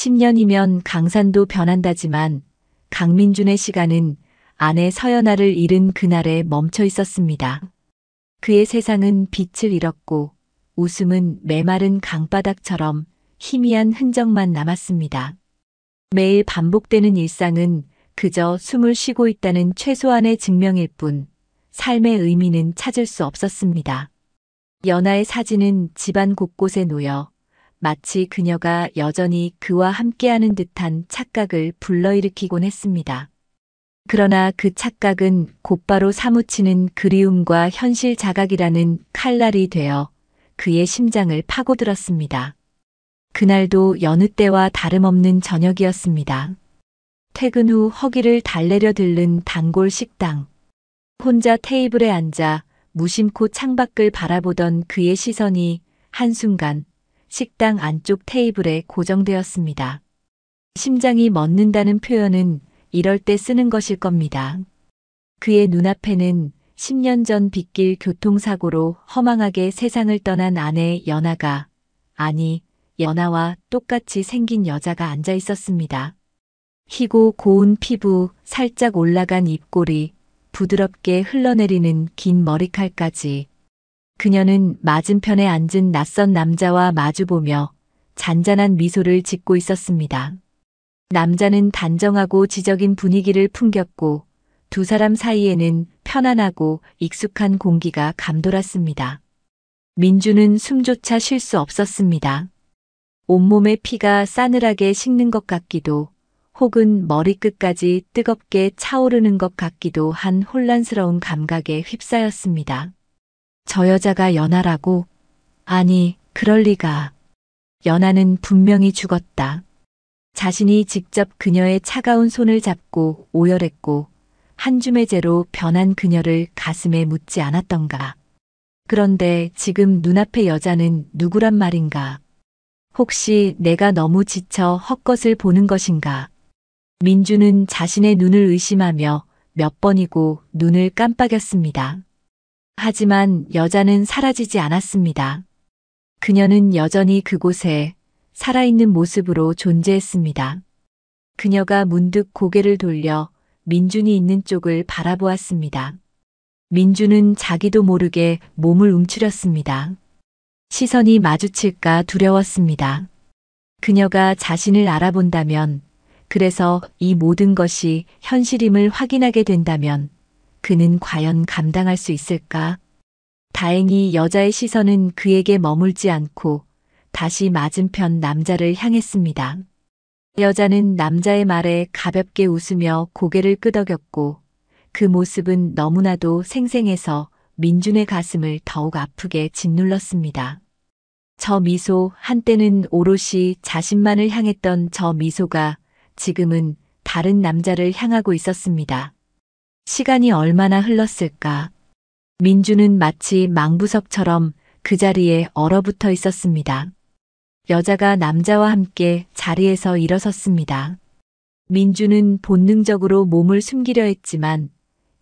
10년이면 강산도 변한다지만 강민준의 시간은 아내 서연아를 잃은 그날에 멈춰 있었습니다. 그의 세상은 빛을 잃었고 웃음은 메마른 강바닥처럼 희미한 흔적만 남았습니다. 매일 반복되는 일상은 그저 숨을 쉬고 있다는 최소한의 증명일 뿐 삶의 의미는 찾을 수 없었습니다. 연아의 사진은 집안 곳곳에 놓여 마치 그녀가 여전히 그와 함께하는 듯한 착각을 불러일으키곤 했습니다. 그러나 그 착각은 곧바로 사무치는 그리움과 현실 자각이라는 칼날이 되어 그의 심장을 파고들었습니다. 그날도 여느 때와 다름없는 저녁이었습니다. 퇴근 후 허기를 달래려 들른 단골 식당. 혼자 테이블에 앉아 무심코 창밖을 바라보던 그의 시선이 한순간 식당 안쪽 테이블에 고정되었습니다. 심장이 멎는다는 표현은 이럴 때 쓰는 것일 겁니다. 그의 눈앞에는 10년 전 빗길 교통사고로 허망하게 세상을 떠난 아내 연아가, 아니, 연아와 똑같이 생긴 여자가 앉아 있었습니다. 희고 고운 피부, 살짝 올라간 입꼬리, 부드럽게 흘러내리는 긴 머리칼까지. 그녀는 맞은편에 앉은 낯선 남자와 마주보며 잔잔한 미소를 짓고 있었습니다. 남자는 단정하고 지적인 분위기를 풍겼고 두 사람 사이에는 편안하고 익숙한 공기가 감돌았습니다. 민주는 숨조차 쉴 수 없었습니다. 온몸에 피가 싸늘하게 식는 것 같기도 혹은 머리끝까지 뜨겁게 차오르는 것 같기도 한 혼란스러운 감각에 휩싸였습니다. 저 여자가 연아라고? 아니, 그럴 리가. 연아는 분명히 죽었다. 자신이 직접 그녀의 차가운 손을 잡고 오열했고 한 줌의 재로 변한 그녀를 가슴에 묻지 않았던가. 그런데 지금 눈앞의 여자는 누구란 말인가? 혹시 내가 너무 지쳐 헛것을 보는 것인가? 민주는 자신의 눈을 의심하며 몇 번이고 눈을 깜빡였습니다. 하지만 여자는 사라지지 않았습니다. 그녀는 여전히 그곳에 살아있는 모습으로 존재했습니다. 그녀가 문득 고개를 돌려 민준이 있는 쪽을 바라보았습니다. 민준은 자기도 모르게 몸을 움츠렸습니다. 시선이 마주칠까 두려웠습니다. 그녀가 자신을 알아본다면, 그래서 이 모든 것이 현실임을 확인하게 된다면 그는 과연 감당할 수 있을까? 다행히 여자의 시선은 그에게 머물지 않고 다시 맞은편 남자를 향했습니다. 여자는 남자의 말에 가볍게 웃으며 고개를 끄덕였고 그 모습은 너무나도 생생해서 민준의 가슴을 더욱 아프게 짓눌렀습니다. 저 미소, 한때는 오롯이 자신만을 향했던 저 미소가 지금은 다른 남자를 향하고 있었습니다. 시간이 얼마나 흘렀을까? 민주는 마치 망부석처럼 그 자리에 얼어붙어 있었습니다. 여자가 남자와 함께 자리에서 일어섰습니다. 민주는 본능적으로 몸을 숨기려 했지만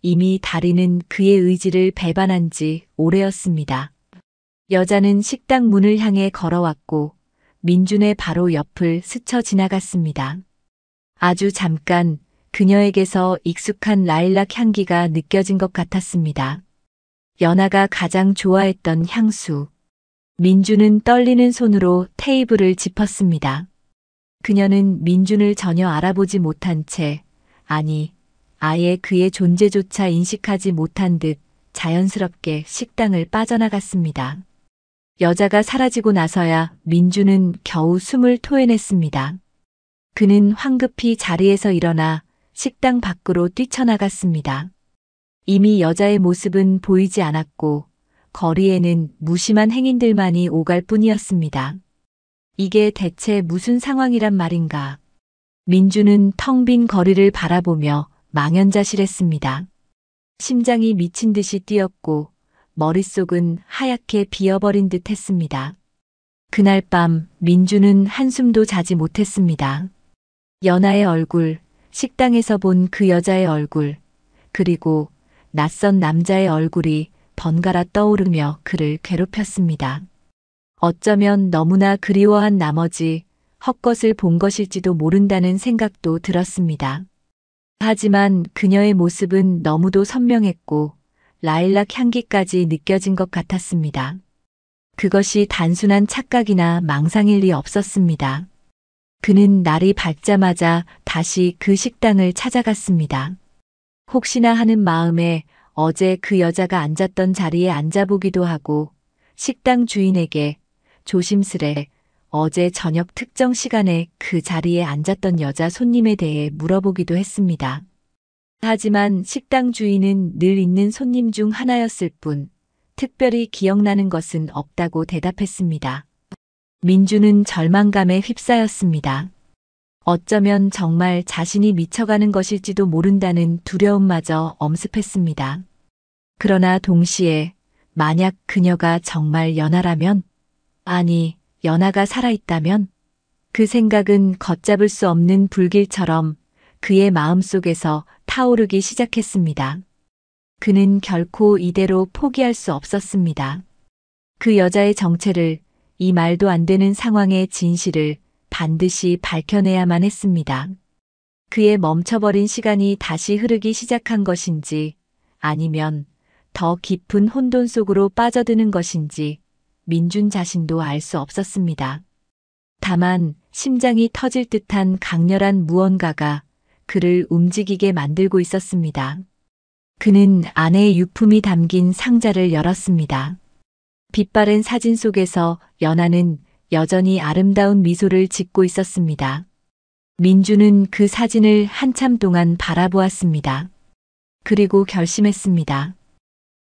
이미 다리는 그의 의지를 배반한 지 오래였습니다. 여자는 식당 문을 향해 걸어왔고 민준의 바로 옆을 스쳐 지나갔습니다. 아주 잠깐 그녀에게서 익숙한 라일락 향기가 느껴진 것 같았습니다. 연아가 가장 좋아했던 향수. 민준은 떨리는 손으로 테이블을 짚었습니다. 그녀는 민준을 전혀 알아보지 못한 채, 아니, 아예 그의 존재조차 인식하지 못한 듯 자연스럽게 식당을 빠져나갔습니다. 여자가 사라지고 나서야 민준은 겨우 숨을 토해냈습니다. 그는 황급히 자리에서 일어나 식당 밖으로 뛰쳐나갔습니다. 이미 여자의 모습은 보이지 않았고 거리에는 무심한 행인들만이 오갈 뿐이었습니다. 이게 대체 무슨 상황이란 말인가? 민주는 텅 빈 거리를 바라보며 망연자실했습니다. 심장이 미친 듯이 뛰었고 머릿속은 하얗게 비어버린 듯 했습니다. 그날 밤 민주는 한숨도 자지 못했습니다. 연아의 얼굴, 식당에서 본 그 여자의 얼굴, 그리고 낯선 남자의 얼굴이 번갈아 떠오르며 그를 괴롭혔습니다. 어쩌면 너무나 그리워한 나머지 헛것을 본 것일지도 모른다는 생각도 들었습니다. 하지만 그녀의 모습은 너무도 선명했고 라일락 향기까지 느껴진 것 같았습니다. 그것이 단순한 착각이나 망상일 리 없었습니다. 그는 날이 밝자마자 다시 그 식당을 찾아갔습니다. 혹시나 하는 마음에 어제 그 여자가 앉았던 자리에 앉아보기도 하고 식당 주인에게 조심스레 어제 저녁 특정 시간에 그 자리에 앉았던 여자 손님에 대해 물어보기도 했습니다. 하지만 식당 주인은 늘 있는 손님 중 하나였을 뿐 특별히 기억나는 것은 없다고 대답했습니다. 민주는 절망감에 휩싸였습니다. 어쩌면 정말 자신이 미쳐가는 것일지도 모른다는 두려움마저 엄습했습니다. 그러나 동시에 만약 그녀가 정말 연하라면, 아니, 연하가 살아있다면, 그 생각은 걷잡을 수 없는 불길처럼 그의 마음속에서 타오르기 시작했습니다. 그는 결코 이대로 포기할 수 없었습니다. 그 여자의 정체를, 이 말도 안 되는 상황의 진실을 반드시 밝혀내야만 했습니다. 그의 멈춰버린 시간이 다시 흐르기 시작한 것인지 아니면 더 깊은 혼돈 속으로 빠져드는 것인지 민준 자신도 알 수 없었습니다. 다만 심장이 터질 듯한 강렬한 무언가가 그를 움직이게 만들고 있었습니다. 그는 아내의 유품이 담긴 상자를 열었습니다. 빛바랜 사진 속에서 연하는 여전히 아름다운 미소를 짓고 있었습니다. 민주는 그 사진을 한참 동안 바라보았습니다. 그리고 결심했습니다.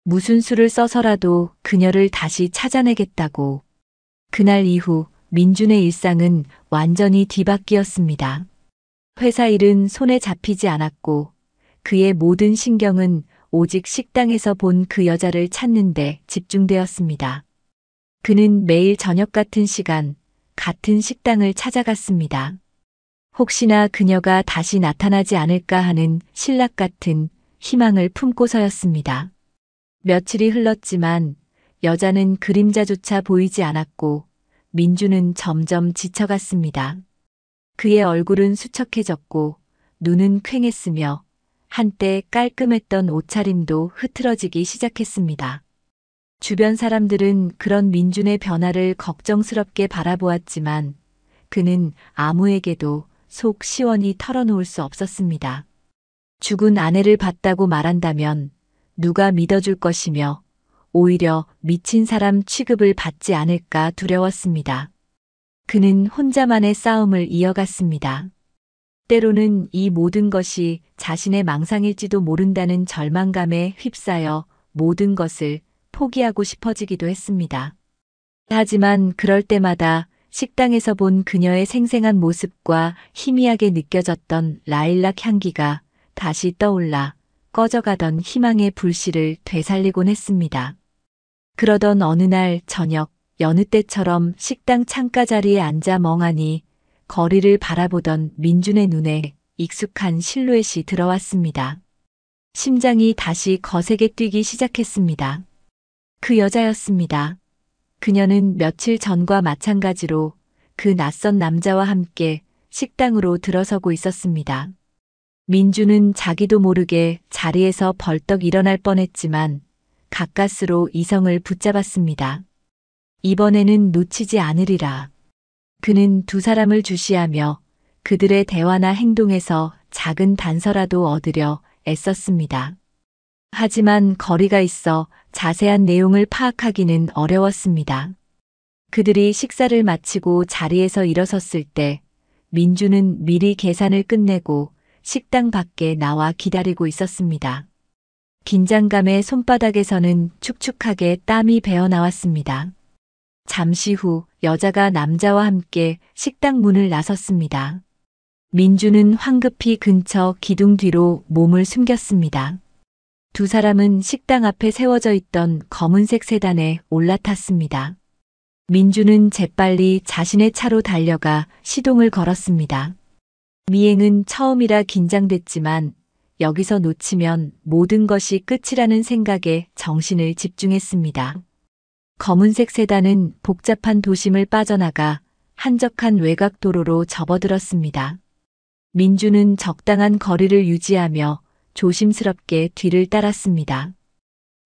무슨 수를 써서라도 그녀를 다시 찾아내겠다고. 그날 이후 민준의 일상은 완전히 뒤바뀌었습니다. 회사 일은 손에 잡히지 않았고 그의 모든 신경은 오직 식당에서 본 그 여자를 찾는 데 집중되었습니다. 그는 매일 저녁 같은 시간, 같은 식당을 찾아갔습니다. 혹시나 그녀가 다시 나타나지 않을까 하는 신락 같은 희망을 품고서였습니다. 며칠이 흘렀지만 여자는 그림자조차 보이지 않았고 민주는 점점 지쳐갔습니다. 그의 얼굴은 수척해졌고 눈은 퀭했으며 한때 깔끔했던 옷차림도 흐트러지기 시작했습니다. 주변 사람들은 그런 민준의 변화를 걱정스럽게 바라보았지만 그는 아무에게도 속 시원히 털어놓을 수 없었습니다. 죽은 아내를 봤다고 말한다면 누가 믿어줄 것이며 오히려 미친 사람 취급을 받지 않을까 두려웠습니다. 그는 혼자만의 싸움을 이어갔습니다. 때로는 이 모든 것이 자신의 망상일지도 모른다는 절망감에 휩싸여 모든 것을 포기하고 싶어지기도 했습니다. 하지만 그럴 때마다 식당에서 본 그녀의 생생한 모습과 희미하게 느껴졌던 라일락 향기가 다시 떠올라 꺼져가던 희망의 불씨를 되살리곤 했습니다. 그러던 어느 날 저녁, 여느 때처럼 식당 창가 자리에 앉아 멍하니 거리를 바라보던 민준의 눈에 익숙한 실루엣이 들어왔습니다. 심장이 다시 거세게 뛰기 시작했습니다. 그 여자였습니다. 그녀는 며칠 전과 마찬가지로 그 낯선 남자와 함께 식당으로 들어서고 있었습니다. 민주는 자기도 모르게 자리에서 벌떡 일어날 뻔했지만 가까스로 이성을 붙잡았습니다. 이번에는 놓치지 않으리라. 그는 두 사람을 주시하며 그들의 대화나 행동에서 작은 단서라도 얻으려 애썼습니다. 하지만 거리가 있어 자세한 내용을 파악하기는 어려웠습니다. 그들이 식사를 마치고 자리에서 일어섰을 때 민주는 미리 계산을 끝내고 식당 밖에 나와 기다리고 있었습니다. 긴장감에 손바닥에서는 축축하게 땀이 배어 나왔습니다. 잠시 후 여자가 남자와 함께 식당 문을 나섰습니다. 민주는 황급히 근처 기둥 뒤로 몸을 숨겼습니다. 두 사람은 식당 앞에 세워져 있던 검은색 세단에 올라탔습니다. 민주는 재빨리 자신의 차로 달려가 시동을 걸었습니다. 미행은 처음이라 긴장됐지만 여기서 놓치면 모든 것이 끝이라는 생각에 정신을 집중했습니다. 검은색 세단은 복잡한 도심을 빠져나가 한적한 외곽 도로로 접어들었습니다. 민주는 적당한 거리를 유지하며 조심스럽게 뒤를 따랐습니다.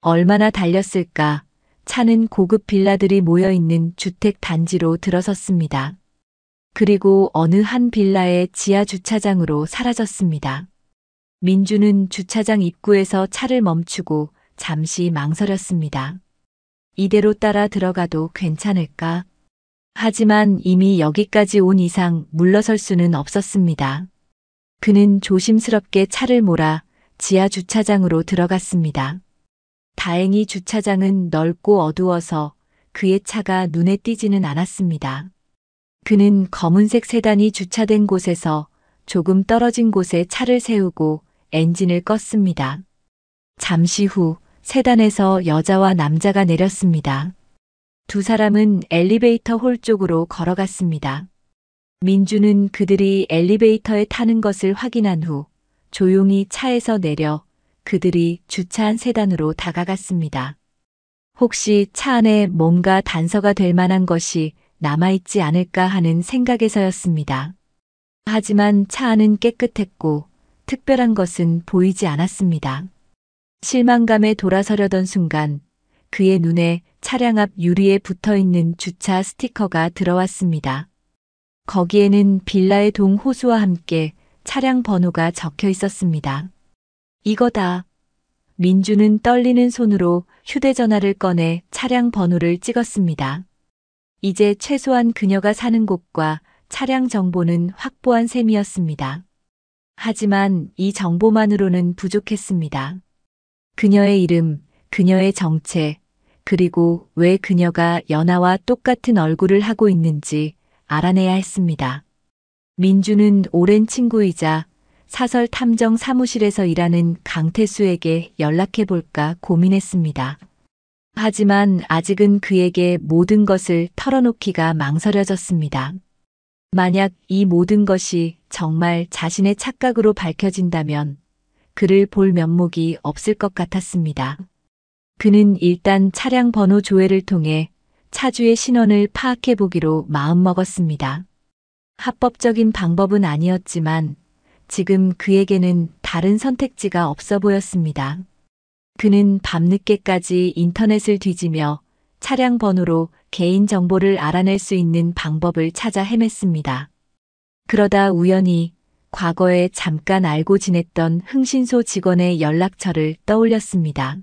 얼마나 달렸을까? 차는 고급 빌라들이 모여있는 주택 단지로 들어섰습니다. 그리고 어느 한 빌라의 지하 주차장으로 사라졌습니다. 민주는 주차장 입구에서 차를 멈추고 잠시 망설였습니다. 이대로 따라 들어가도 괜찮을까? 하지만 이미 여기까지 온 이상 물러설 수는 없었습니다. 그는 조심스럽게 차를 몰아 지하 주차장으로 들어갔습니다. 다행히 주차장은 넓고 어두워서 그의 차가 눈에 띄지는 않았습니다. 그는 검은색 세단이 주차된 곳에서 조금 떨어진 곳에 차를 세우고 엔진을 껐습니다. 잠시 후 세단에서 여자와 남자가 내렸습니다. 두 사람은 엘리베이터 홀 쪽으로 걸어갔습니다. 민주는 그들이 엘리베이터에 타는 것을 확인한 후 조용히 차에서 내려 그들이 주차한 세단으로 다가갔습니다. 혹시 차 안에 뭔가 단서가 될 만한 것이 남아있지 않을까 하는 생각에서였습니다. 하지만 차 안은 깨끗했고 특별한 것은 보이지 않았습니다. 실망감에 돌아서려던 순간 그의 눈에 차량 앞 유리에 붙어있는 주차 스티커가 들어왔습니다. 거기에는 빌라의 동 호수와 함께 차량 번호가 적혀 있었습니다. 이거다. 민주는 떨리는 손으로 휴대전화를 꺼내 차량 번호를 찍었습니다. 이제 최소한 그녀가 사는 곳과 차량 정보는 확보한 셈이었습니다. 하지만 이 정보만으로는 부족했습니다. 그녀의 이름, 그녀의 정체, 그리고 왜 그녀가 연하와 똑같은 얼굴을 하고 있는지 알아내야 했습니다. 민주는 오랜 친구이자 사설 탐정 사무실에서 일하는 강태수에게 연락해볼까 고민했습니다. 하지만 아직은 그에게 모든 것을 털어놓기가 망설여졌습니다. 만약 이 모든 것이 정말 자신의 착각으로 밝혀진다면 그를 볼 면목이 없을 것 같았습니다. 그는 일단 차량 번호 조회를 통해 차주의 신원을 파악해보기로 마음먹었습니다. 합법적인 방법은 아니었지만 지금 그에게는 다른 선택지가 없어 보였습니다. 그는 밤늦게까지 인터넷을 뒤지며 차량 번호로 개인 정보를 알아낼 수 있는 방법을 찾아 헤맸습니다. 그러다 우연히 과거에 잠깐 알고 지냈던 흥신소 직원의 연락처를 떠올렸습니다.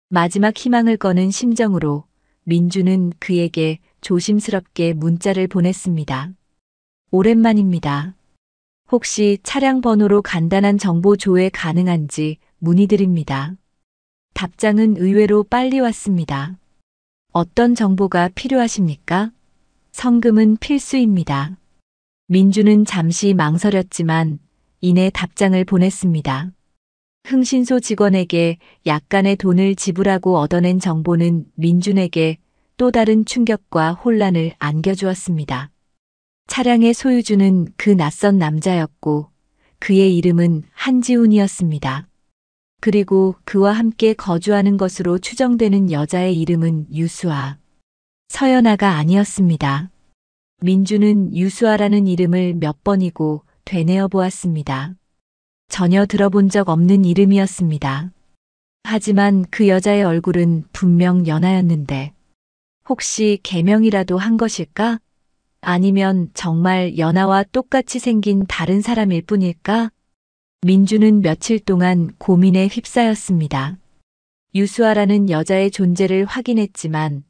마지막 희망을 거는 심정으로 민주는 그에게 조심스럽게 문자를 보냈습니다. 오랜만입니다. 혹시 차량 번호로 간단한 정보 조회 가능한지 문의드립니다. 답장은 의외로 빨리 왔습니다. 어떤 정보가 필요하십니까? 성금은 필수입니다. 민주는 잠시 망설였지만 이내 답장을 보냈습니다. 흥신소 직원에게 약간의 돈을 지불하고 얻어낸 정보는 민준에게 또 다른 충격과 혼란을 안겨주었습니다. 차량의 소유주는 그 낯선 남자였고 그의 이름은 한지훈이었습니다. 그리고 그와 함께 거주하는 것으로 추정되는 여자의 이름은 유수아. 서연아가 아니었습니다. 민주는 유수아라는 이름을 몇 번이고 되뇌어 보았습니다. 전혀 들어본 적 없는 이름이었습니다. 하지만 그 여자의 얼굴은 분명 연하였는데 혹시 개명이라도 한 것일까? 아니면 정말 연하와 똑같이 생긴 다른 사람일 뿐일까? 민주는 며칠 동안 고민에 휩싸였습니다. 유수아라는 여자의 존재를 확인했지만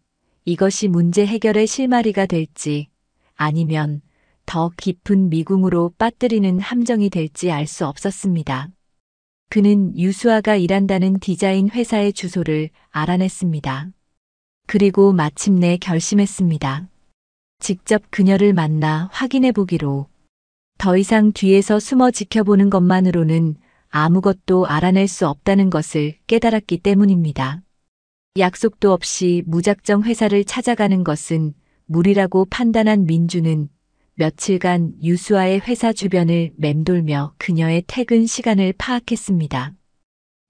이것이 문제 해결의 실마리가 될지 아니면 더 깊은 미궁으로 빠뜨리는 함정이 될지 알 수 없었습니다. 그는 유수아가 일한다는 디자인 회사의 주소를 알아냈습니다. 그리고 마침내 결심했습니다. 직접 그녀를 만나 확인해 보기로. 더 이상 뒤에서 숨어 지켜보는 것만으로는 아무것도 알아낼 수 없다는 것을 깨달았기 때문입니다. 약속도 없이 무작정 회사를 찾아가는 것은 무리라고 판단한 민주는 며칠간 유수아의 회사 주변을 맴돌며 그녀의 퇴근 시간을 파악했습니다.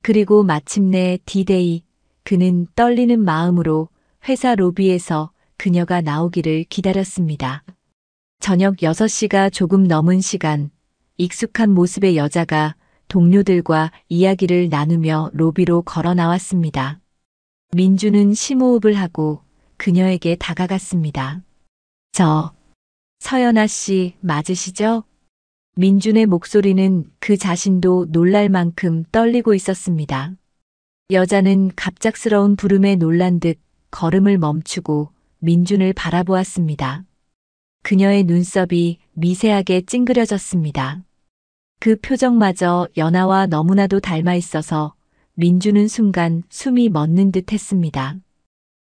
그리고 마침내 D-Day, 그는 떨리는 마음으로 회사 로비에서 그녀가 나오기를 기다렸습니다. 저녁 6시가 조금 넘은 시간, 익숙한 모습의 여자가 동료들과 이야기를 나누며 로비로 걸어 나왔습니다. 민주는 심호흡을 하고 그녀에게 다가갔습니다. 저, 서연아 씨 맞으시죠? 민준의 목소리는 그 자신도 놀랄 만큼 떨리고 있었습니다. 여자는 갑작스러운 부름에 놀란 듯 걸음을 멈추고 민준을 바라보았습니다. 그녀의 눈썹이 미세하게 찡그려졌습니다. 그 표정마저 연하와 너무나도 닮아 있어서 민준은 순간 숨이 멎는 듯 했습니다.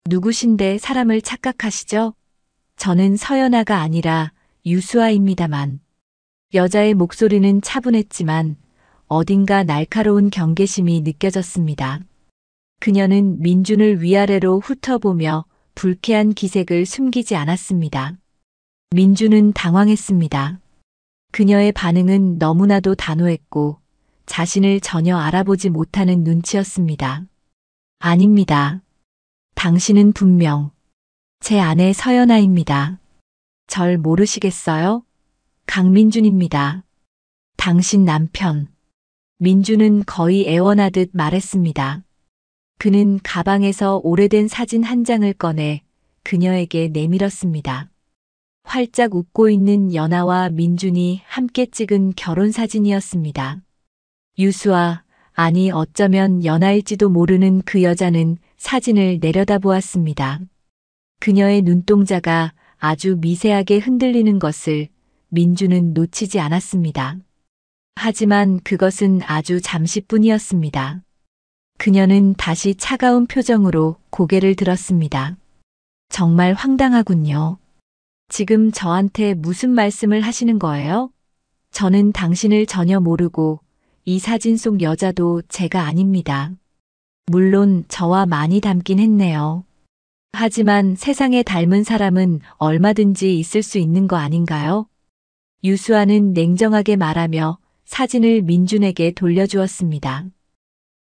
누구신데 사람을 착각하시죠? 저는 서연아가 아니라 유수아입니다만. 여자의 목소리는 차분했지만 어딘가 날카로운 경계심이 느껴졌습니다. 그녀는 민준을 위아래로 훑어보며 불쾌한 기색을 숨기지 않았습니다. 민준은 당황했습니다. 그녀의 반응은 너무나도 단호했고 자신을 전혀 알아보지 못하는 눈치였습니다. 아닙니다. 당신은 분명 제 아내 서연아입니다. 절 모르시겠어요? 강민준입니다. 당신 남편. 민준은 거의 애원하듯 말했습니다. 그는 가방에서 오래된 사진 한 장을 꺼내 그녀에게 내밀었습니다. 활짝 웃고 있는 연하와 민준이 함께 찍은 결혼 사진이었습니다. 유수아, 아니 어쩌면 연하일지도 모르는 그 여자는 사진을 내려다보았습니다. 그녀의 눈동자가 아주 미세하게 흔들리는 것을 민준은 놓치지 않았습니다. 하지만 그것은 아주 잠시뿐이었습니다. 그녀는 다시 차가운 표정으로 고개를 들었습니다. 정말 황당하군요. 지금 저한테 무슨 말씀을 하시는 거예요? 저는 당신을 전혀 모르고 이 사진 속 여자도 제가 아닙니다. 물론 저와 많이 닮긴 했네요. 하지만 세상에 닮은 사람은 얼마든지 있을 수 있는 거 아닌가요? 유수아는 냉정하게 말하며 사진을 민준에게 돌려주었습니다.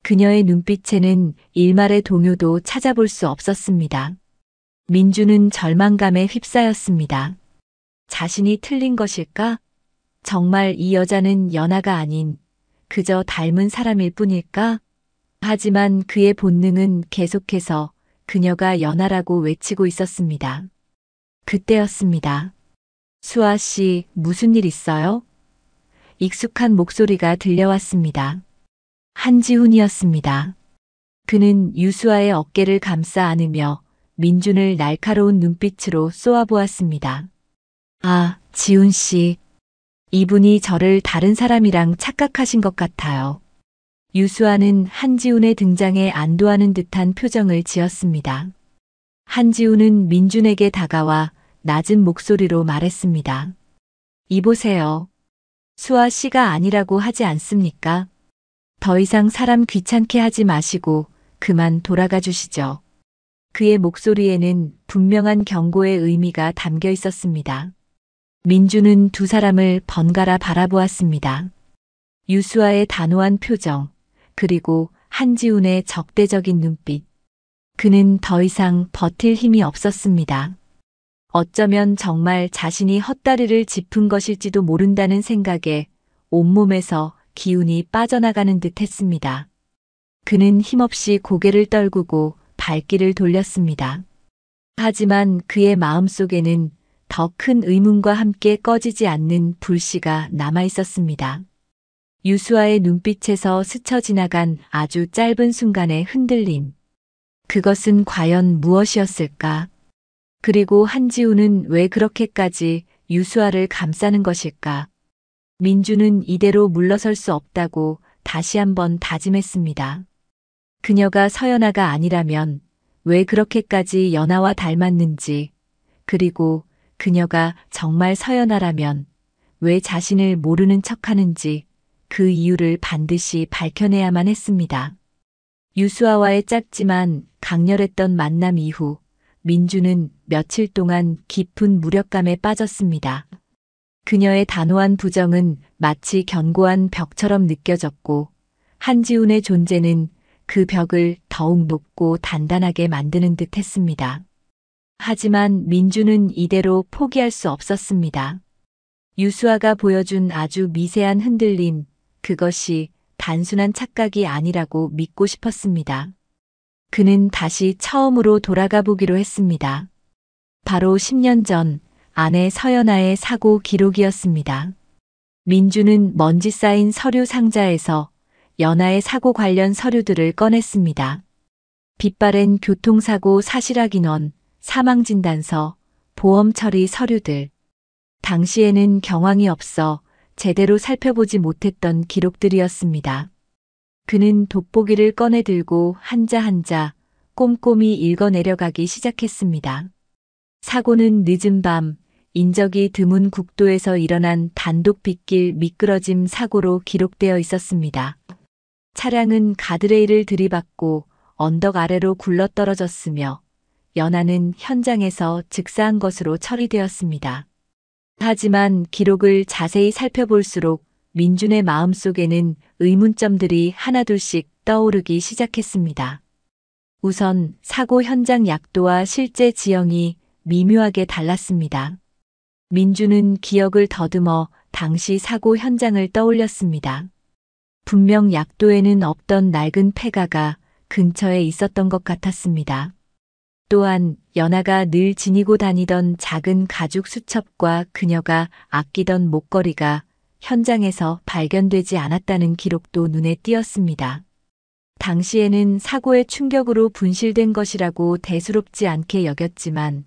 그녀의 눈빛에는 일말의 동요도 찾아볼 수 없었습니다. 민준은 절망감에 휩싸였습니다. 자신이 틀린 것일까? 정말 이 여자는 연하가 아닌 그저 닮은 사람일 뿐일까? 하지만 그의 본능은 계속해서 그녀가 연하라고 외치고 있었습니다. 그때였습니다. 수아 씨, 무슨 일 있어요? 익숙한 목소리가 들려왔습니다. 한지훈이었습니다. 그는 유수아의 어깨를 감싸 안으며 민준을 날카로운 눈빛으로 쏘아보았습니다. 아, 지훈 씨. 이분이 저를 다른 사람이랑 착각하신 것 같아요. 유수아는 한지훈의 등장에 안도하는 듯한 표정을 지었습니다. 한지훈은 민준에게 다가와 낮은 목소리로 말했습니다. 이보세요. 수아 씨가 아니라고 하지 않습니까? 더 이상 사람 귀찮게 하지 마시고 그만 돌아가 주시죠. 그의 목소리에는 분명한 경고의 의미가 담겨 있었습니다. 민준은 두 사람을 번갈아 바라보았습니다. 유수아의 단호한 표정, 그리고 한지훈의 적대적인 눈빛. 그는 더 이상 버틸 힘이 없었습니다. 어쩌면 정말 자신이 헛다리를 짚은 것일지도 모른다는 생각에 온몸에서 기운이 빠져나가는 듯 했습니다. 그는 힘없이 고개를 떨구고 발길을 돌렸습니다. 하지만 그의 마음속에는 더 큰 의문과 함께 꺼지지 않는 불씨가 남아 있었습니다. 유수아의 눈빛에서 스쳐 지나간 아주 짧은 순간의 흔들림. 그것은 과연 무엇이었을까? 그리고 한지훈은 왜 그렇게까지 유수아를 감싸는 것일까? 민준은 이대로 물러설 수 없다고 다시 한번 다짐했습니다. 그녀가 서연아가 아니라면 왜 그렇게까지 연하와 닮았는지, 그리고 그녀가 정말 서연아라면 왜 자신을 모르는 척하는지 그 이유를 반드시 밝혀내야만 했습니다. 유수아와의 짧지만 강렬했던 만남 이후 민준은 며칠 동안 깊은 무력감에 빠졌습니다. 그녀의 단호한 부정은 마치 견고한 벽처럼 느껴졌고 한지훈의 존재는 그 벽을 더욱 높고 단단하게 만드는 듯 했습니다. 하지만 민주는 이대로 포기할 수 없었습니다. 유수아가 보여준 아주 미세한 흔들림, 그것이 단순한 착각이 아니라고 믿고 싶었습니다. 그는 다시 처음으로 돌아가 보기로 했습니다. 바로 10년 전 아내 서연아의 사고 기록이었습니다. 민주는 먼지 쌓인 서류 상자에서 연아의 사고 관련 서류들을 꺼냈습니다. 빛바랜 교통사고 사실확인원, 사망진단서, 보험 처리 서류들. 당시에는 경황이 없어 제대로 살펴보지 못했던 기록들이었습니다. 그는 돋보기를 꺼내 들고 한자 한자 꼼꼼히 읽어내려가기 시작했습니다. 사고는 늦은 밤, 인적이 드문 국도에서 일어난 단독 빗길 미끄러짐 사고로 기록되어 있었습니다. 차량은 가드레일을 들이받고 언덕 아래로 굴러떨어졌으며 연아는 현장에서 즉사한 것으로 처리되었습니다. 하지만 기록을 자세히 살펴볼수록 민준의 마음속에는 의문점들이 하나둘씩 떠오르기 시작했습니다. 우선 사고 현장 약도와 실제 지형이 미묘하게 달랐습니다. 민준은 기억을 더듬어 당시 사고 현장을 떠올렸습니다. 분명 약도에는 없던 낡은 폐가가 근처에 있었던 것 같았습니다. 또한 연아가 늘 지니고 다니던 작은 가죽 수첩과 그녀가 아끼던 목걸이가 현장에서 발견되지 않았다는 기록도 눈에 띄었습니다. 당시에는 사고의 충격으로 분실된 것이라고 대수롭지 않게 여겼지만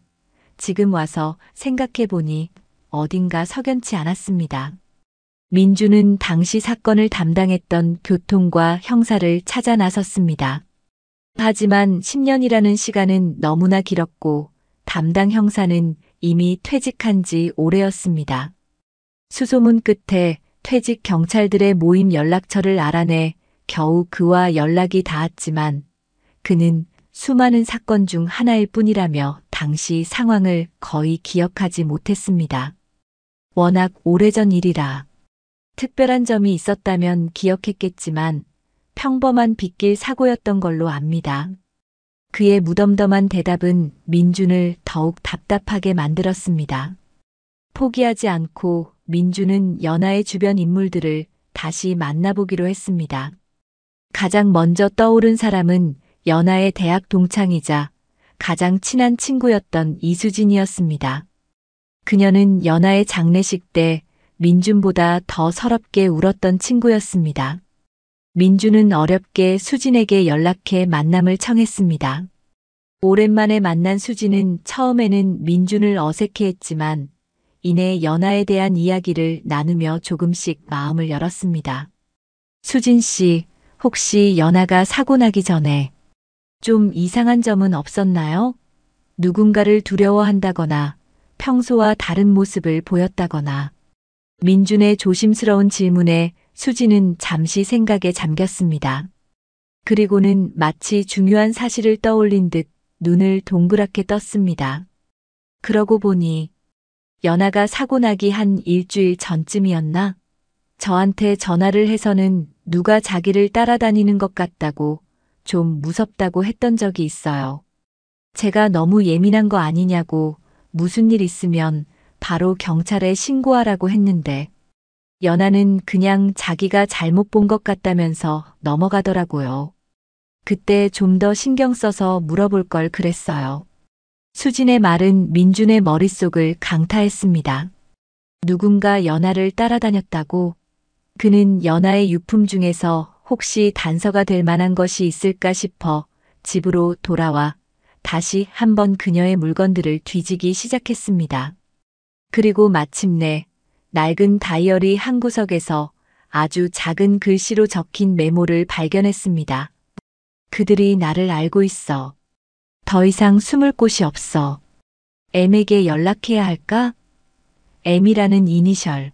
지금 와서 생각해보니 어딘가 석연치 않았습니다. 민주는 당시 사건을 담당했던 교통과 형사를 찾아 나섰습니다. 하지만 10년이라는 시간은 너무나 길었고 담당 형사는 이미 퇴직한 지 오래였습니다. 수소문 끝에 퇴직 경찰들의 모임 연락처를 알아내 겨우 그와 연락이 닿았지만 그는 수많은 사건 중 하나일 뿐이라며 당시 상황을 거의 기억하지 못했습니다. 워낙 오래전 일이라 특별한 점이 있었다면 기억했겠지만 평범한 빗길 사고였던 걸로 압니다. 그의 무덤덤한 대답은 민준을 더욱 답답하게 만들었습니다. 포기하지 않고 민준은 연아의 주변 인물들을 다시 만나보기로 했습니다. 가장 먼저 떠오른 사람은 연아의 대학 동창이자 가장 친한 친구였던 이수진이었습니다. 그녀는 연아의 장례식 때 민준보다 더 서럽게 울었던 친구였습니다. 민준은 어렵게 수진에게 연락해 만남을 청했습니다. 오랜만에 만난 수진은 처음에는 민준을 어색해했지만 이내 연아에 대한 이야기를 나누며 조금씩 마음을 열었습니다. 수진 씨, 혹시 연아가 사고 나기 전에 좀 이상한 점은 없었나요? 누군가를 두려워한다거나 평소와 다른 모습을 보였다거나. 민준의 조심스러운 질문에 수진은 잠시 생각에 잠겼습니다. 그리고는 마치 중요한 사실을 떠올린 듯 눈을 동그랗게 떴습니다. 그러고 보니 연아가 사고 나기 한 일주일 전쯤이었나? 저한테 전화를 해서는 누가 자기를 따라다니는 것 같다고 좀 무섭다고 했던 적이 있어요. 제가 너무 예민한 거 아니냐고 무슨 일 있으면 바로 경찰에 신고하라고 했는데 연아는 그냥 자기가 잘못 본 것 같다면서 넘어가더라고요. 그때 좀 더 신경 써서 물어볼 걸 그랬어요. 수진의 말은 민준의 머릿속을 강타했습니다. 누군가 연아를 따라다녔다고? 그는 연아의 유품 중에서 혹시 단서가 될 만한 것이 있을까 싶어 집으로 돌아와 다시 한번 그녀의 물건들을 뒤지기 시작했습니다. 그리고 마침내 낡은 다이어리 한 구석에서 아주 작은 글씨로 적힌 메모를 발견했습니다. 그들이 나를 알고 있어. 더 이상 숨을 곳이 없어. M에게 연락해야 할까? M이라는 이니셜.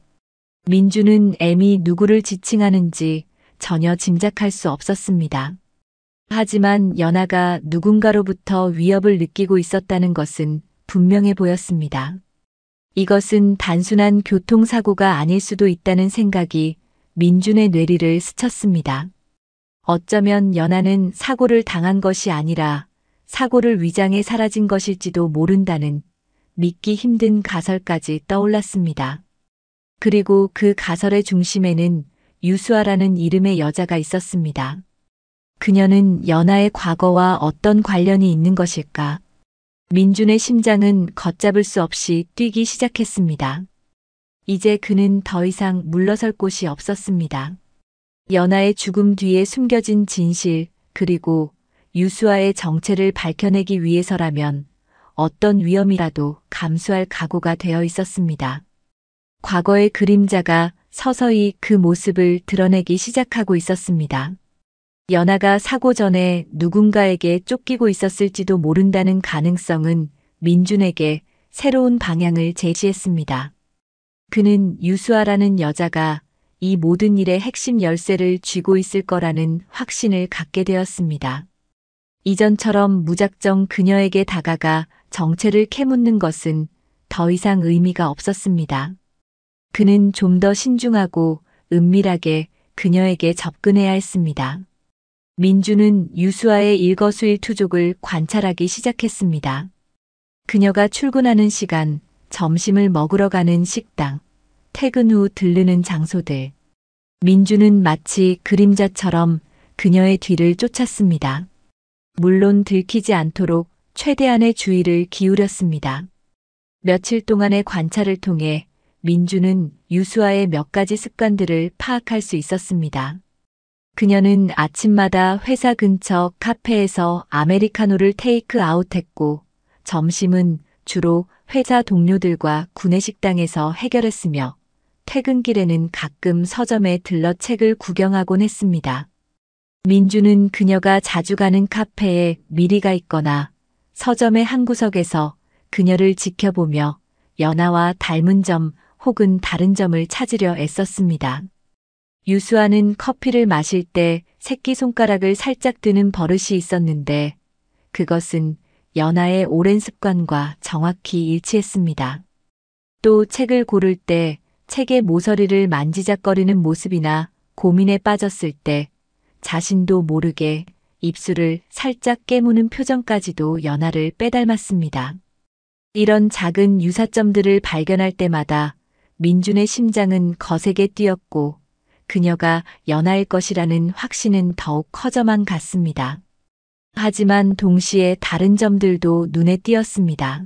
민주는 M이 누구를 지칭하는지 전혀 짐작할 수 없었습니다. 하지만 연아가 누군가로부터 위협을 느끼고 있었다는 것은 분명해 보였습니다. 이것은 단순한 교통사고가 아닐 수도 있다는 생각이 민준의 뇌리를 스쳤습니다. 어쩌면 연아는 사고를 당한 것이 아니라 사고를 위장해 사라진 것일지도 모른다는 믿기 힘든 가설까지 떠올랐습니다. 그리고 그 가설의 중심에는 유수아라는 이름의 여자가 있었습니다. 그녀는 연하의 과거와 어떤 관련이 있는 것일까? 민준의 심장은 걷잡을 수 없이 뛰기 시작했습니다. 이제 그는 더 이상 물러설 곳이 없었습니다. 연하의 죽음 뒤에 숨겨진 진실, 그리고 유수아의 정체를 밝혀내기 위해서라면 어떤 위험이라도 감수할 각오가 되어 있었습니다. 과거의 그림자가 서서히 그 모습을 드러내기 시작하고 있었습니다. 연하가 사고 전에 누군가에게 쫓기고 있었을지도 모른다는 가능성은 민준에게 새로운 방향을 제시했습니다. 그는 유수아라는 여자가 이 모든 일의 핵심 열쇠를 쥐고 있을 거라는 확신을 갖게 되었습니다. 이전처럼 무작정 그녀에게 다가가 정체를 캐묻는 것은 더 이상 의미가 없었습니다. 그는 좀 더 신중하고 은밀하게 그녀에게 접근해야 했습니다. 민주는 유수아의 일거수일투족을 관찰하기 시작했습니다. 그녀가 출근하는 시간, 점심을 먹으러 가는 식당, 퇴근 후 들르는 장소들. 민주는 마치 그림자처럼 그녀의 뒤를 쫓았습니다. 물론 들키지 않도록 최대한의 주의를 기울였습니다. 며칠 동안의 관찰을 통해 민주는 유수아의 몇 가지 습관들을 파악할 수 있었습니다. 그녀는 아침마다 회사 근처 카페에서 아메리카노를 테이크 아웃했고, 점심은 주로 회사 동료들과 구내식당에서 해결했으며, 퇴근길에는 가끔 서점에 들러 책을 구경하곤 했습니다. 민주는 그녀가 자주 가는 카페에 미리 가 있거나 서점의 한 구석에서 그녀를 지켜보며 연하와 닮은 점 혹은 다른 점을 찾으려 애썼습니다. 유수아는 커피를 마실 때 새끼손가락을 살짝 드는 버릇이 있었는데 그것은 연하의 오랜 습관과 정확히 일치했습니다. 또 책을 고를 때 책의 모서리를 만지작거리는 모습이나 고민에 빠졌을 때 자신도 모르게 입술을 살짝 깨무는 표정까지도 연하를 빼닮았습니다. 이런 작은 유사점들을 발견할 때마다 민준의 심장은 거세게 뛰었고 그녀가 연하일 것이라는 확신은 더욱 커져만 갔습니다. 하지만 동시에 다른 점들도 눈에 띄었습니다.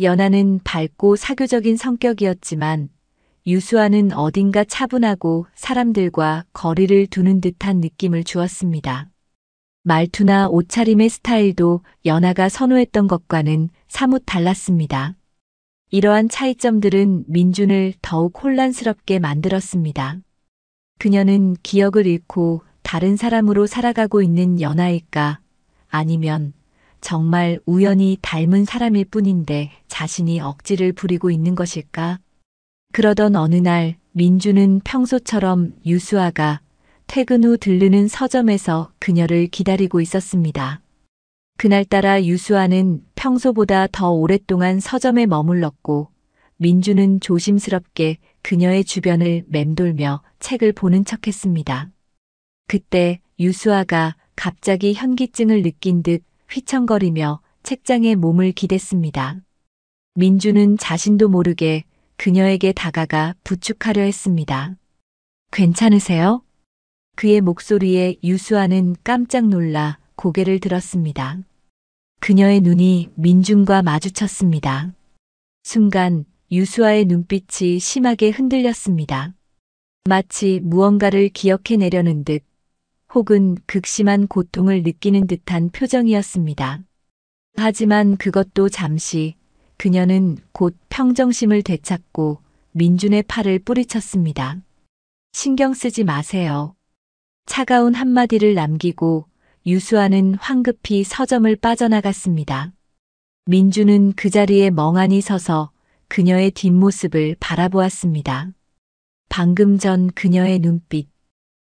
연하는 밝고 사교적인 성격이었지만 유수아는 어딘가 차분하고 사람들과 거리를 두는 듯한 느낌을 주었습니다. 말투나 옷차림의 스타일도 연하가 선호했던 것과는 사뭇 달랐습니다. 이러한 차이점들은 민준을 더욱 혼란스럽게 만들었습니다. 그녀는 기억을 잃고 다른 사람으로 살아가고 있는 연하일까? 아니면 정말 우연히 닮은 사람일 뿐인데 자신이 억지를 부리고 있는 것일까? 그러던 어느 날 민주는 평소처럼 유수아가 퇴근 후 들르는 서점에서 그녀를 기다리고 있었습니다. 그날따라 유수아는 평소보다 더 오랫동안 서점에 머물렀고 민주는 조심스럽게 그녀의 주변을 맴돌며 책을 보는 척했습니다. 그때 유수아가 갑자기 현기증을 느낀 듯 휘청거리며 책장에 몸을 기댔습니다. 민주는 자신도 모르게 그녀에게 다가가 부축하려 했습니다. 괜찮으세요? 그의 목소리에 유수아는 깜짝 놀라 고개를 들었습니다. 그녀의 눈이 민준과 마주쳤습니다. 순간 유수아의 눈빛이 심하게 흔들렸습니다. 마치 무언가를 기억해내려는 듯 혹은 극심한 고통을 느끼는 듯한 표정이었습니다. 하지만 그것도 잠시 그녀는 곧 평정심을 되찾고 민준의 팔을 뿌리쳤습니다. 신경 쓰지 마세요. 차가운 한마디를 남기고 유수아는 황급히 서점을 빠져나갔습니다. 민준은 그 자리에 멍하니 서서 그녀의 뒷모습을 바라보았습니다. 방금 전 그녀의 눈빛.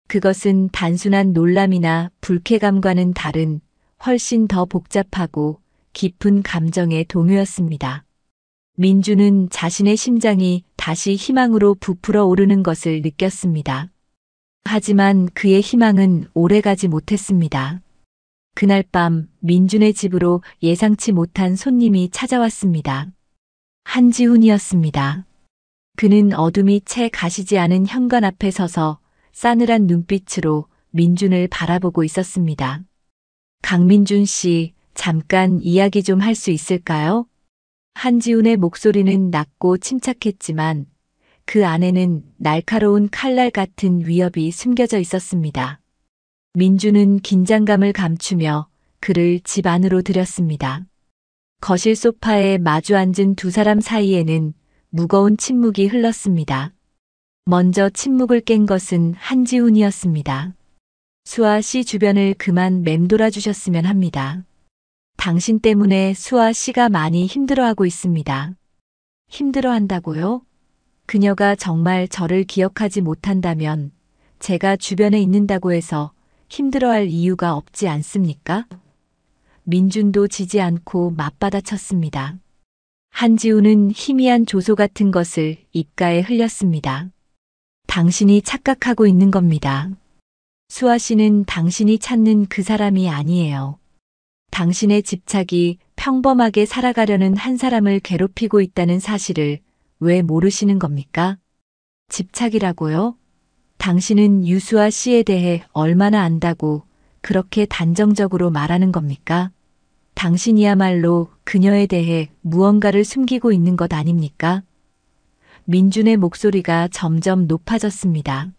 그것은 단순한 놀람이나 불쾌감과는 다른 훨씬 더 복잡하고 깊은 감정의 동요였습니다. 민주는 자신의 심장이 다시 희망으로 부풀어 오르는 것을 느꼈습니다. 하지만 그의 희망은 오래가지 못했습니다. 그날 밤 민준의 집으로 예상치 못한 손님이 찾아왔습니다. 한지훈이었습니다. 그는 어둠이 채 가시지 않은 현관 앞에 서서 싸늘한 눈빛으로 민준을 바라보고 있었습니다. 강민준 씨, 잠깐 이야기 좀 할 수 있을까요? 한지훈의 목소리는 낮고 침착했지만 그 안에는 날카로운 칼날 같은 위협이 숨겨져 있었습니다. 민준은 긴장감을 감추며 그를 집 안으로 들였습니다. 거실 소파에 마주 앉은 두 사람 사이에는 무거운 침묵이 흘렀습니다. 먼저 침묵을 깬 것은 한지훈이었습니다. 수아 씨 주변을 그만 맴돌아 주셨으면 합니다. 당신 때문에 수아 씨가 많이 힘들어하고 있습니다. 힘들어한다고요? 그녀가 정말 저를 기억하지 못한다면 제가 주변에 있는다고 해서 힘들어할 이유가 없지 않습니까? 민준도 지지 않고 맞받아쳤습니다. 한지우는 희미한 조소 같은 것을 입가에 흘렸습니다. 당신이 착각하고 있는 겁니다. 수아 씨는 당신이 찾는 그 사람이 아니에요. 당신의 집착이 평범하게 살아가려는 한 사람을 괴롭히고 있다는 사실을 왜 모르시는 겁니까? 집착이라고요? 당신은 유수아 씨에 대해 얼마나 안다고 그렇게 단정적으로 말하는 겁니까? 당신이야말로 그녀에 대해 무언가를 숨기고 있는 것 아닙니까? 민준의 목소리가 점점 높아졌습니다.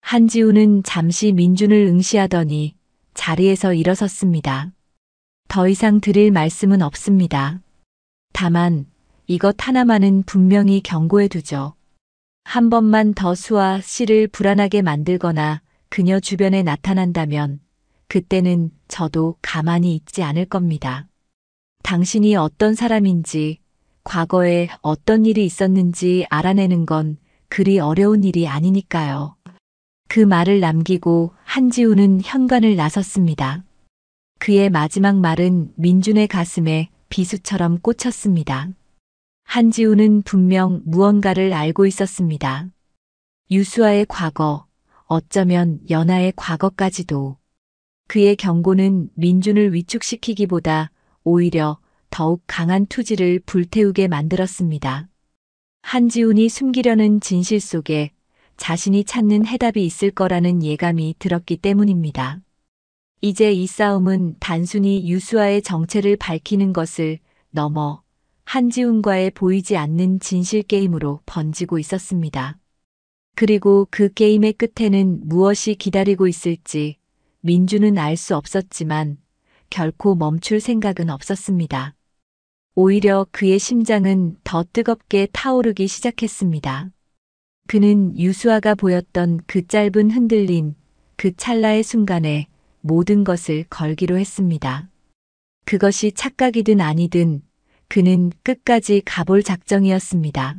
한지우는 잠시 민준을 응시하더니 자리에서 일어섰습니다. 더 이상 드릴 말씀은 없습니다. 다만 이것 하나만은 분명히 경고해 두죠. 한 번만 더 수아 씨를 불안하게 만들거나 그녀 주변에 나타난다면 그때는 저도 가만히 있지 않을 겁니다. 당신이 어떤 사람인지, 과거에 어떤 일이 있었는지 알아내는 건 그리 어려운 일이 아니니까요. 그 말을 남기고 한지우는 현관을 나섰습니다. 그의 마지막 말은 민준의 가슴에 비수처럼 꽂혔습니다. 한지우는 분명 무언가를 알고 있었습니다. 유수아의 과거, 어쩌면 연하의 과거까지도. 그의 경고는 민준을 위축시키기보다 오히려 더욱 강한 투지를 불태우게 만들었습니다. 한지훈이 숨기려는 진실 속에 자신이 찾는 해답이 있을 거라는 예감이 들었기 때문입니다. 이제 이 싸움은 단순히 유수아의 정체를 밝히는 것을 넘어 한지훈과의 보이지 않는 진실 게임으로 번지고 있었습니다. 그리고 그 게임의 끝에는 무엇이 기다리고 있을지 민준은 알 수 없었지만 결코 멈출 생각은 없었습니다. 오히려 그의 심장은 더 뜨겁게 타오르기 시작했습니다. 그는 유수아가 보였던 그 짧은 흔들림, 그 찰나의 순간에 모든 것을 걸기로 했습니다. 그것이 착각이든 아니든 그는 끝까지 가볼 작정이었습니다.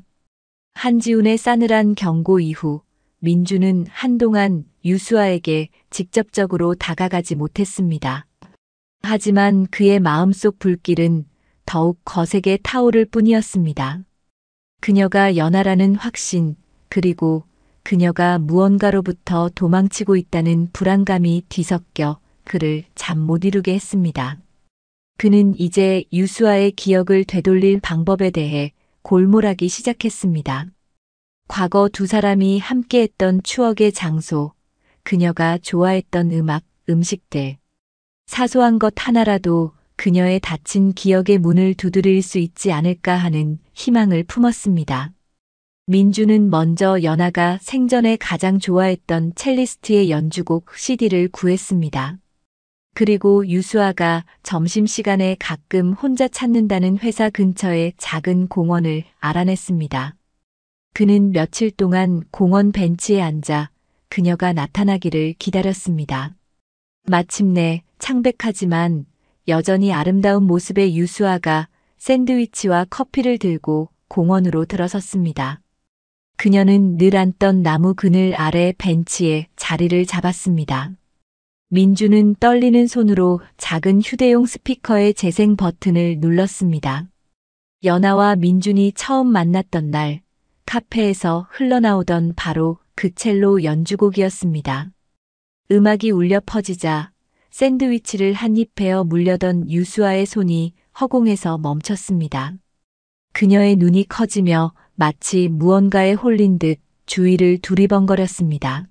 한지훈의 싸늘한 경고 이후 민준은 한동안 유수아에게 직접적으로 다가가지 못했습니다. 하지만 그의 마음속 불길은 더욱 거세게 타오를 뿐이었습니다. 그녀가 연하라는 확신, 그리고 그녀가 무언가로부터 도망치고 있다는 불안감이 뒤섞여 그를 잠 못 이루게 했습니다. 그는 이제 유수아의 기억을 되돌릴 방법에 대해 골몰하기 시작했습니다. 과거 두 사람이 함께했던 추억의 장소, 그녀가 좋아했던 음악, 음식들. 사소한 것 하나라도 그녀의 닫힌 기억의 문을 두드릴 수 있지 않을까 하는 희망을 품었습니다. 민주는 먼저 연하가 생전에 가장 좋아했던 첼리스트의 연주곡 CD를 구했습니다. 그리고 유수아가 점심시간에 가끔 혼자 찾는다는 회사 근처의 작은 공원을 알아냈습니다. 그는 며칠 동안 공원 벤치에 앉아 그녀가 나타나기를 기다렸습니다. 마침내 창백하지만 여전히 아름다운 모습의 유수아가 샌드위치와 커피를 들고 공원으로 들어섰습니다. 그녀는 늘 앉던 나무 그늘 아래 벤치에 자리를 잡았습니다. 민주는 떨리는 손으로 작은 휴대용 스피커의 재생 버튼을 눌렀습니다. 연하와 민준이 처음 만났던 날 카페에서 흘러나오던 바로 그 첼로 연주곡이었습니다. 음악이 울려 퍼지자 샌드위치를 한 입 베어 물려던 유수아의 손이 허공에서 멈췄습니다. 그녀의 눈이 커지며 마치 무언가에 홀린 듯 주위를 두리번거렸습니다.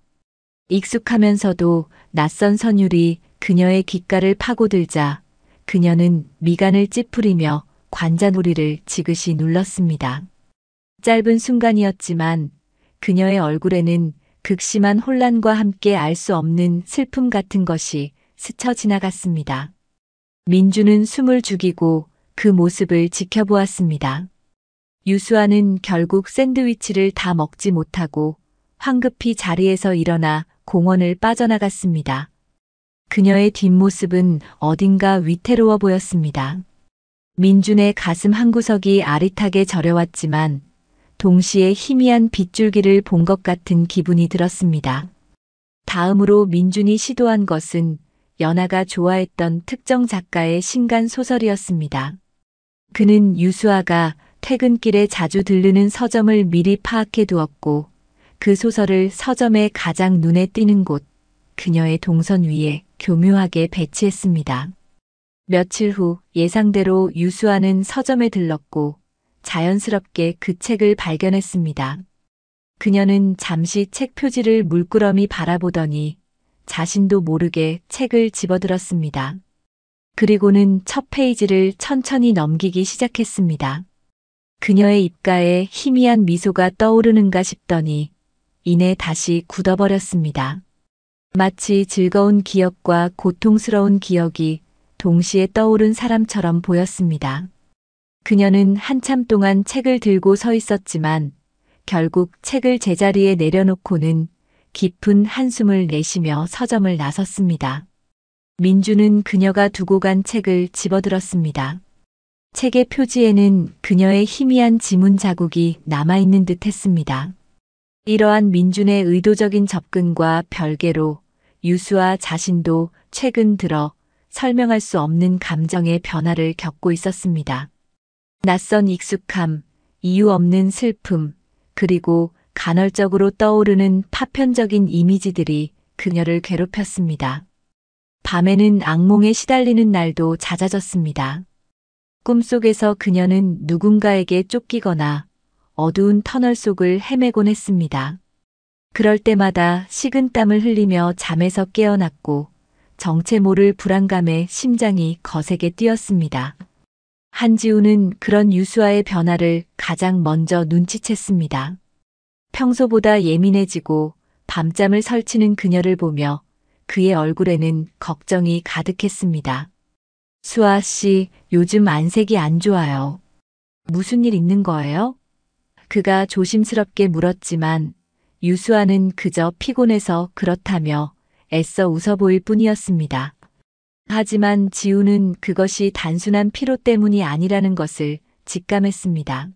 익숙하면서도 낯선 선율이 그녀의 귓가를 파고들자 그녀는 미간을 찌푸리며 관자놀이를 지그시 눌렀습니다. 짧은 순간이었지만 그녀의 얼굴에는 극심한 혼란과 함께 알 수 없는 슬픔 같은 것이 스쳐 지나갔습니다. 민주는 숨을 죽이고 그 모습을 지켜보았습니다. 유수아는 결국 샌드위치를 다 먹지 못하고 황급히 자리에서 일어나 공원을 빠져나갔습니다. 그녀의 뒷모습은 어딘가 위태로워 보였습니다. 민준의 가슴 한구석이 아릿하게 저려왔지만 동시에 희미한 빗줄기를 본 것 같은 기분이 들었습니다. 다음으로 민준이 시도한 것은 연아가 좋아했던 특정 작가의 신간 소설이었습니다. 그는 유수아가 퇴근길에 자주 들르는 서점을 미리 파악해 두었고 그 소설을 서점의 가장 눈에 띄는 곳, 그녀의 동선 위에 교묘하게 배치했습니다. 며칠 후 예상대로 유수아는 서점에 들렀고 자연스럽게 그 책을 발견했습니다. 그녀는 잠시 책 표지를 물끄러미 바라보더니 자신도 모르게 책을 집어들었습니다. 그리고는 첫 페이지를 천천히 넘기기 시작했습니다. 그녀의 입가에 희미한 미소가 떠오르는가 싶더니 이내 다시 굳어버렸습니다. 마치 즐거운 기억과 고통스러운 기억이 동시에 떠오른 사람처럼 보였습니다. 그녀는 한참 동안 책을 들고 서 있었지만 결국 책을 제자리에 내려놓고는 깊은 한숨을 내쉬며 서점을 나섰습니다. 민주는 그녀가 두고 간 책을 집어들었습니다. 책의 표지에는 그녀의 희미한 지문 자국이 남아있는 듯 했습니다. 이러한 민준의 의도적인 접근과 별개로 유수아 자신도 최근 들어 설명할 수 없는 감정의 변화를 겪고 있었습니다. 낯선 익숙함, 이유 없는 슬픔, 그리고 간헐적으로 떠오르는 파편적인 이미지들이 그녀를 괴롭혔습니다. 밤에는 악몽에 시달리는 날도 잦아졌습니다. 꿈속에서 그녀는 누군가에게 쫓기거나 어두운 터널 속을 헤매곤 했습니다. 그럴 때마다 식은땀을 흘리며 잠에서 깨어났고 정체 모를 불안감에 심장이 거세게 뛰었습니다. 한지우는 그런 유수아의 변화를 가장 먼저 눈치챘습니다. 평소보다 예민해지고 밤잠을 설치는 그녀를 보며 그의 얼굴에는 걱정이 가득했습니다. 수아 씨, 요즘 안색이 안 좋아요. 무슨 일 있는 거예요? 그가 조심스럽게 물었지만 유수아는 그저 피곤해서 그렇다며 애써 웃어 보일 뿐이었습니다. 하지만 지우는 그것이 단순한 피로 때문이 아니라는 것을 직감했습니다.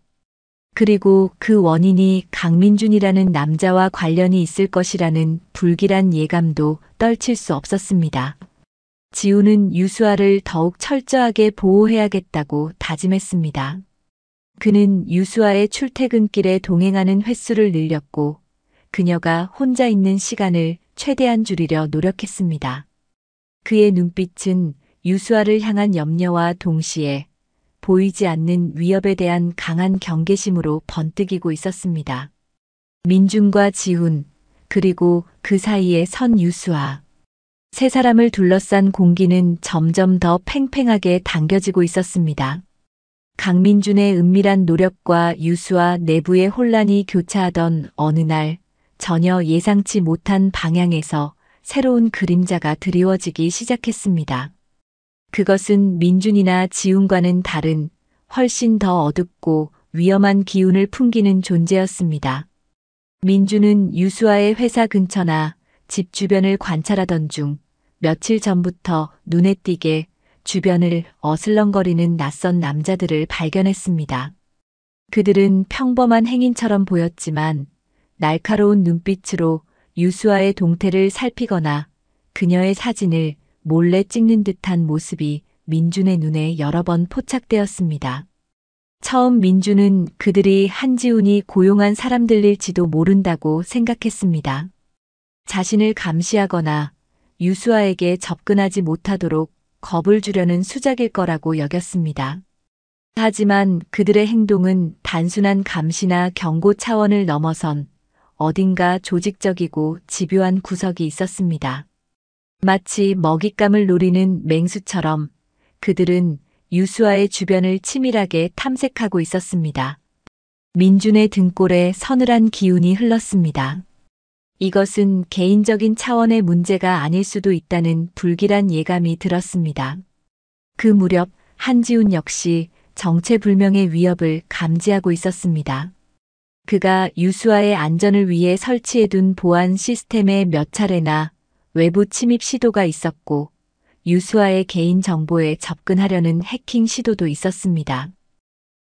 그리고 그 원인이 강민준이라는 남자와 관련이 있을 것이라는 불길한 예감도 떨칠 수 없었습니다. 지우는 유수아를 더욱 철저하게 보호해야겠다고 다짐했습니다. 그는 유수아의 출퇴근길에 동행하는 횟수를 늘렸고 그녀가 혼자 있는 시간을 최대한 줄이려 노력했습니다. 그의 눈빛은 유수아를 향한 염려와 동시에 보이지 않는 위협에 대한 강한 경계심으로 번뜩이고 있었습니다. 민준과 지훈, 그리고 그 사이에 선 유수아. 세 사람을 둘러싼 공기는 점점 더 팽팽하게 당겨지고 있었습니다. 강민준의 은밀한 노력과 유수아 내부의 혼란이 교차하던 어느 날 전혀 예상치 못한 방향에서 새로운 그림자가 드리워지기 시작했습니다. 그것은 민준이나 지훈과는 다른 훨씬 더 어둡고 위험한 기운을 풍기는 존재였습니다. 민준은 유수아의 회사 근처나 집 주변을 관찰하던 중 며칠 전부터 눈에 띄게 주변을 어슬렁거리는 낯선 남자들을 발견했습니다. 그들은 평범한 행인처럼 보였지만 날카로운 눈빛으로 유수아의 동태를 살피거나 그녀의 사진을 몰래 찍는 듯한 모습이 민준의 눈에 여러 번 포착되었습니다. 처음 민준은 그들이 한지훈이 고용한 사람들일지도 모른다고 생각했습니다. 자신을 감시하거나 유수아에게 접근하지 못하도록 겁을 주려는 수작일 거라고 여겼습니다. 하지만 그들의 행동은 단순한 감시나 경고 차원을 넘어선 어딘가 조직적이고 집요한 구석이 있었습니다. 마치 먹잇감을 노리는 맹수처럼 그들은 유수아의 주변을 치밀하게 탐색하고 있었습니다. 민준의 등골에 서늘한 기운이 흘렀습니다. 이것은 개인적인 차원의 문제가 아닐 수도 있다는 불길한 예감이 들었습니다. 그 무렵 한지훈 역시 정체불명의 위협을 감지하고 있었습니다. 그가 유수아의 안전을 위해 설치해둔 보안 시스템에 몇 차례나 외부 침입 시도가 있었고 유수아의 개인 정보에 접근하려는 해킹 시도도 있었습니다.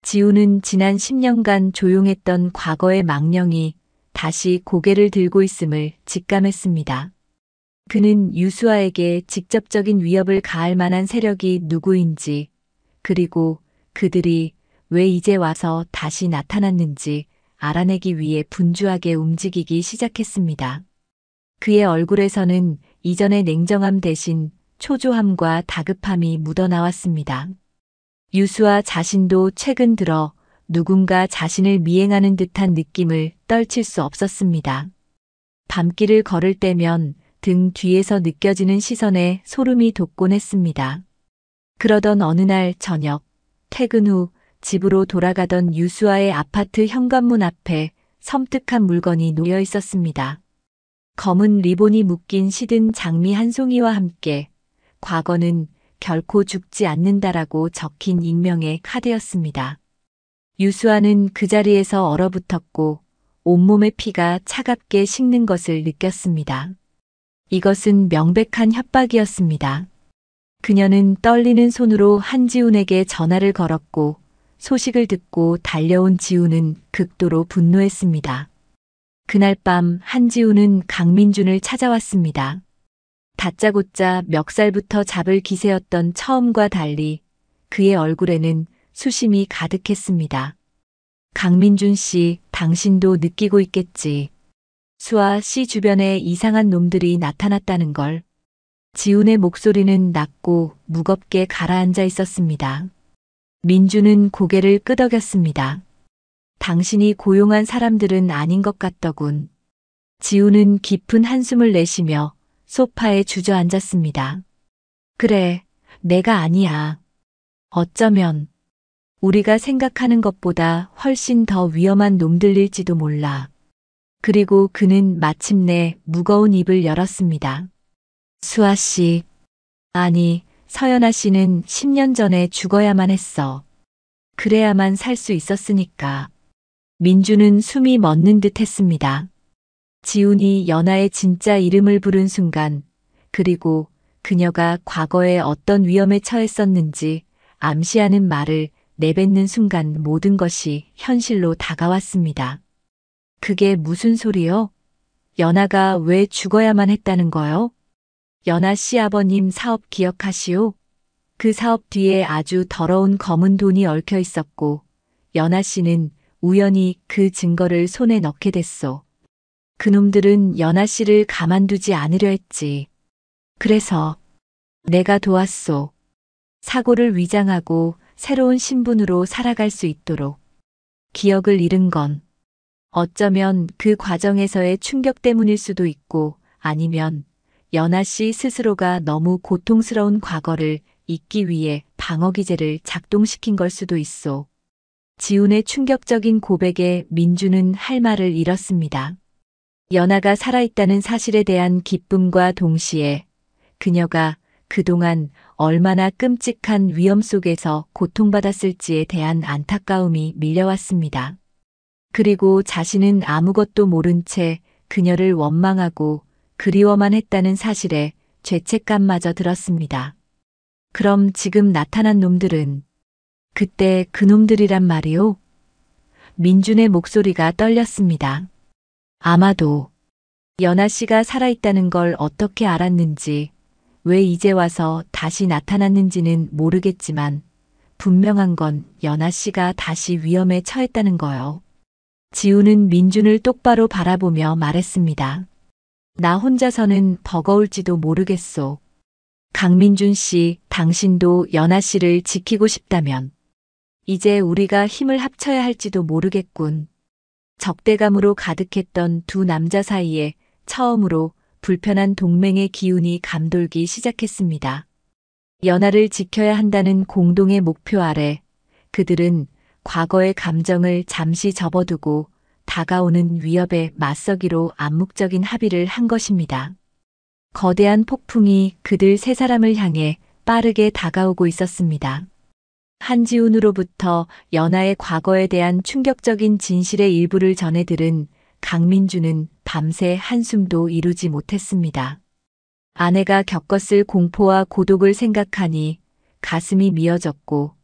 지우는 지난 10년간 조용했던 과거의 망령이 다시 고개를 들고 있음을 직감했습니다. 그는 유수아에게 직접적인 위협을 가할 만한 세력이 누구인지, 그리고 그들이 왜 이제 와서 다시 나타났는지 알아내기 위해 분주하게 움직이기 시작했습니다. 그의 얼굴에서는 이전의 냉정함 대신 초조함과 다급함이 묻어나왔습니다. 유수아 자신도 최근 들어 누군가 자신을 미행하는 듯한 느낌을 떨칠 수 없었습니다. 밤길을 걸을 때면 등 뒤에서 느껴지는 시선에 소름이 돋곤 했습니다. 그러던 어느 날 저녁, 퇴근 후 집으로 돌아가던 유수아의 아파트 현관문 앞에 섬뜩한 물건이 놓여 있었습니다. 검은 리본이 묶인 시든 장미 한 송이와 함께 과거는 결코 죽지 않는다라고 적힌 익명의 카드였습니다. 유수아는 그 자리에서 얼어붙었고 온몸의 피가 차갑게 식는 것을 느꼈습니다. 이것은 명백한 협박이었습니다. 그녀는 떨리는 손으로 한지훈에게 전화를 걸었고 소식을 듣고 달려온 지훈은 극도로 분노했습니다. 그날 밤 한지훈은 강민준을 찾아왔습니다. 다짜고짜 멱살부터 잡을 기세였던 처음과 달리 그의 얼굴에는 수심이 가득했습니다. 강민준 씨, 당신도 느끼고 있겠지. 수아 씨 주변에 이상한 놈들이 나타났다는 걸. 지훈의 목소리는 낮고 무겁게 가라앉아 있었습니다. 민준은 고개를 끄덕였습니다. 당신이 고용한 사람들은 아닌 것 같더군. 지훈은 깊은 한숨을 내쉬며 소파에 주저앉았습니다. 그래, 내가 아니야. 어쩌면 우리가 생각하는 것보다 훨씬 더 위험한 놈들일지도 몰라. 그리고 그는 마침내 무거운 입을 열었습니다. 수아 씨, 아니, 서연아 씨는 10년 전에 죽어야만 했어. 그래야만 살 수 있었으니까. 민주는 숨이 멎는 듯 했습니다. 지훈이 연아의 진짜 이름을 부른 순간, 그리고 그녀가 과거에 어떤 위험에 처했었는지 암시하는 말을 내뱉는 순간 모든 것이 현실로 다가왔습니다. 그게 무슨 소리요? 연아가 왜 죽어야만 했다는 거요? 연아 씨 아버님 사업 기억하시오? 그 사업 뒤에 아주 더러운 검은 돈이 얽혀 있었고, 연아 씨는 우연히 그 증거를 손에 넣게 됐소. 그놈들은 연아 씨를 가만두지 않으려 했지. 그래서 내가 도왔소. 사고를 위장하고 새로운 신분으로 살아갈 수 있도록. 기억을 잃은 건 어쩌면 그 과정에서의 충격 때문일 수도 있고 아니면 연아 씨 스스로가 너무 고통스러운 과거를 잊기 위해 방어기제를 작동시킨 걸 수도 있소. 지훈의 충격적인 고백에 민주는 할 말을 잃었습니다. 연아가 살아있다는 사실에 대한 기쁨과 동시에 그녀가 그동안 얼마나 끔찍한 위험 속에서 고통받았을지에 대한 안타까움이 밀려왔습니다. 그리고 자신은 아무것도 모른 채 그녀를 원망하고 그리워만 했다는 사실에 죄책감마저 들었습니다. 그럼 지금 나타난 놈들은 그때 그 놈들이란 말이오? 민준의 목소리가 떨렸습니다. 아마도 연아 씨가 살아있다는 걸 어떻게 알았는지, 왜 이제 와서 다시 나타났는지는 모르겠지만 분명한 건 연아 씨가 다시 위험에 처했다는 거요. 지우는 민준을 똑바로 바라보며 말했습니다. 나 혼자서는 버거울지도 모르겠소. 강민준 씨, 당신도 연아 씨를 지키고 싶다면 이제 우리가 힘을 합쳐야 할지도 모르겠군. 적대감으로 가득했던 두 남자 사이에 처음으로 불편한 동맹의 기운이 감돌기 시작했습니다. 연아를 지켜야 한다는 공동의 목표 아래 그들은 과거의 감정을 잠시 접어두고 다가오는 위협에 맞서기로 암묵적인 합의를 한 것입니다. 거대한 폭풍이 그들 세 사람을 향해 빠르게 다가오고 있었습니다. 한지훈으로부터 연아의 과거에 대한 충격적인 진실의 일부를 전해 들은 강민주는 밤새 한숨도 이루지 못했습니다. 아내가 겪었을 공포와 고독을 생각하니 가슴이 미어졌고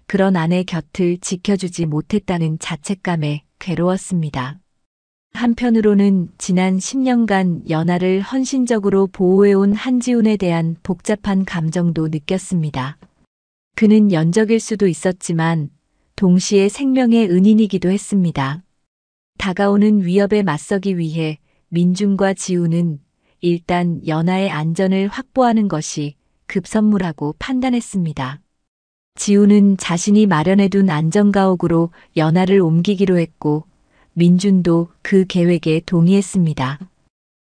그런 아내 곁을 지켜주지 못했다는 자책감에 괴로웠습니다. 한편으로는 지난 10년간 연아를 헌신적으로 보호해온 한지훈에 대한 복잡한 감정도 느꼈습니다. 그는 연적일 수도 있었지만 동시에 생명의 은인이기도 했습니다. 다가오는 위협에 맞서기 위해 민준과 지훈은 일단 연아의 안전을 확보하는 것이 급선무라고 판단했습니다. 지훈은 자신이 마련해둔 안전가옥으로 연아를 옮기기로 했고 민준도 그 계획에 동의했습니다.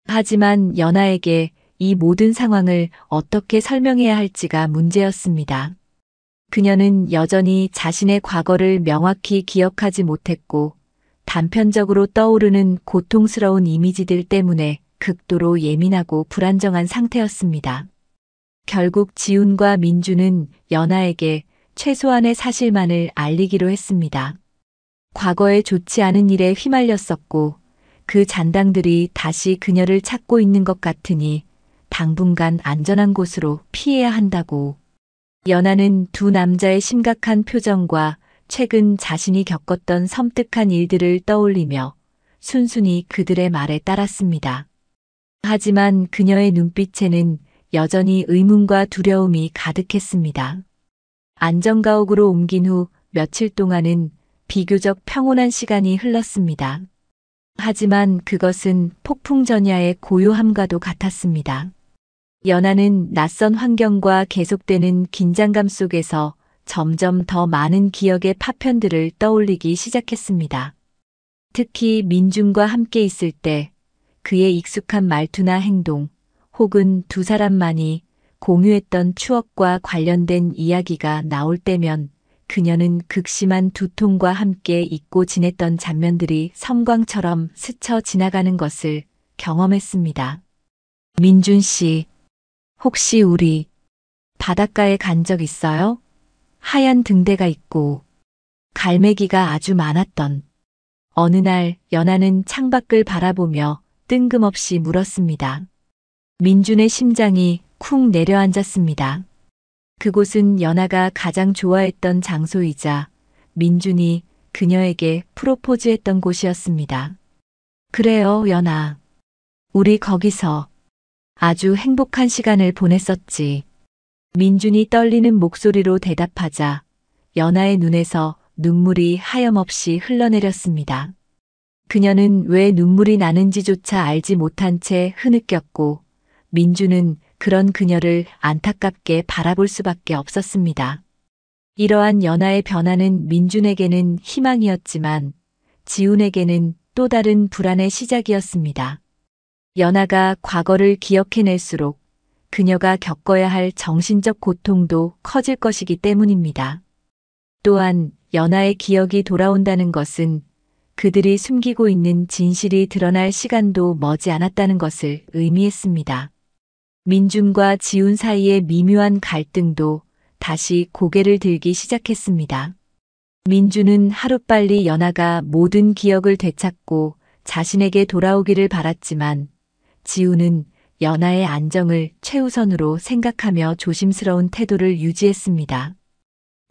하지만 연아에게 이 모든 상황을 어떻게 설명해야 할지가 문제였습니다. 그녀는 여전히 자신의 과거를 명확히 기억하지 못했고 단편적으로 떠오르는 고통스러운 이미지들 때문에 극도로 예민하고 불안정한 상태였습니다. 결국 지훈과 민주는 연아에게 최소한의 사실만을 알리기로 했습니다. 과거에 좋지 않은 일에 휘말렸었고 그 잔당들이 다시 그녀를 찾고 있는 것 같으니 당분간 안전한 곳으로 피해야 한다고. 연아는 두 남자의 심각한 표정과 최근 자신이 겪었던 섬뜩한 일들을 떠올리며 순순히 그들의 말에 따랐습니다. 하지만 그녀의 눈빛에는 여전히 의문과 두려움이 가득했습니다. 안전가옥으로 옮긴 후 며칠 동안은 비교적 평온한 시간이 흘렀습니다. 하지만 그것은 폭풍전야의 고요함과도 같았습니다. 연아는 낯선 환경과 계속되는 긴장감 속에서 점점 더 많은 기억의 파편들을 떠올리기 시작했습니다. 특히 민준과 함께 있을 때 그의 익숙한 말투나 행동, 혹은 두 사람만이 공유했던 추억과 관련된 이야기가 나올 때면 그녀는 극심한 두통과 함께 잊고 지냈던 장면들이 섬광처럼 스쳐 지나가는 것을 경험했습니다. 민준 씨, 혹시 우리 바닷가에 간 적 있어요? 하얀 등대가 있고 갈매기가 아주 많았던. 어느 날 연아는 창밖을 바라보며 뜬금없이 물었습니다. 민준의 심장이 쿵 내려앉았습니다. 그곳은 연아가 가장 좋아했던 장소이자 민준이 그녀에게 프로포즈했던 곳이었습니다. 그래요, 연아. 우리 거기서 아주 행복한 시간을 보냈었지. 민준이 떨리는 목소리로 대답하자 연아의 눈에서 눈물이 하염없이 흘러내렸습니다. 그녀는 왜 눈물이 나는지조차 알지 못한 채 흐느꼈고 민준은 그런 그녀를 안타깝게 바라볼 수밖에 없었습니다. 이러한 연아의 변화는 민준에게는 희망이었지만 지훈에게는 또 다른 불안의 시작이었습니다. 연아가 과거를 기억해낼수록 그녀가 겪어야 할 정신적 고통도 커질 것이기 때문입니다. 또한 연아의 기억이 돌아온다는 것은 그들이 숨기고 있는 진실이 드러날 시간도 머지 않았다는 것을 의미했습니다. 민준과 지훈 사이의 미묘한 갈등도 다시 고개를 들기 시작했습니다. 민준은 하루빨리 연아가 모든 기억을 되찾고 자신에게 돌아오기를 바랐지만 지훈은 연아의 안정을 최우선으로 생각하며 조심스러운 태도를 유지했습니다.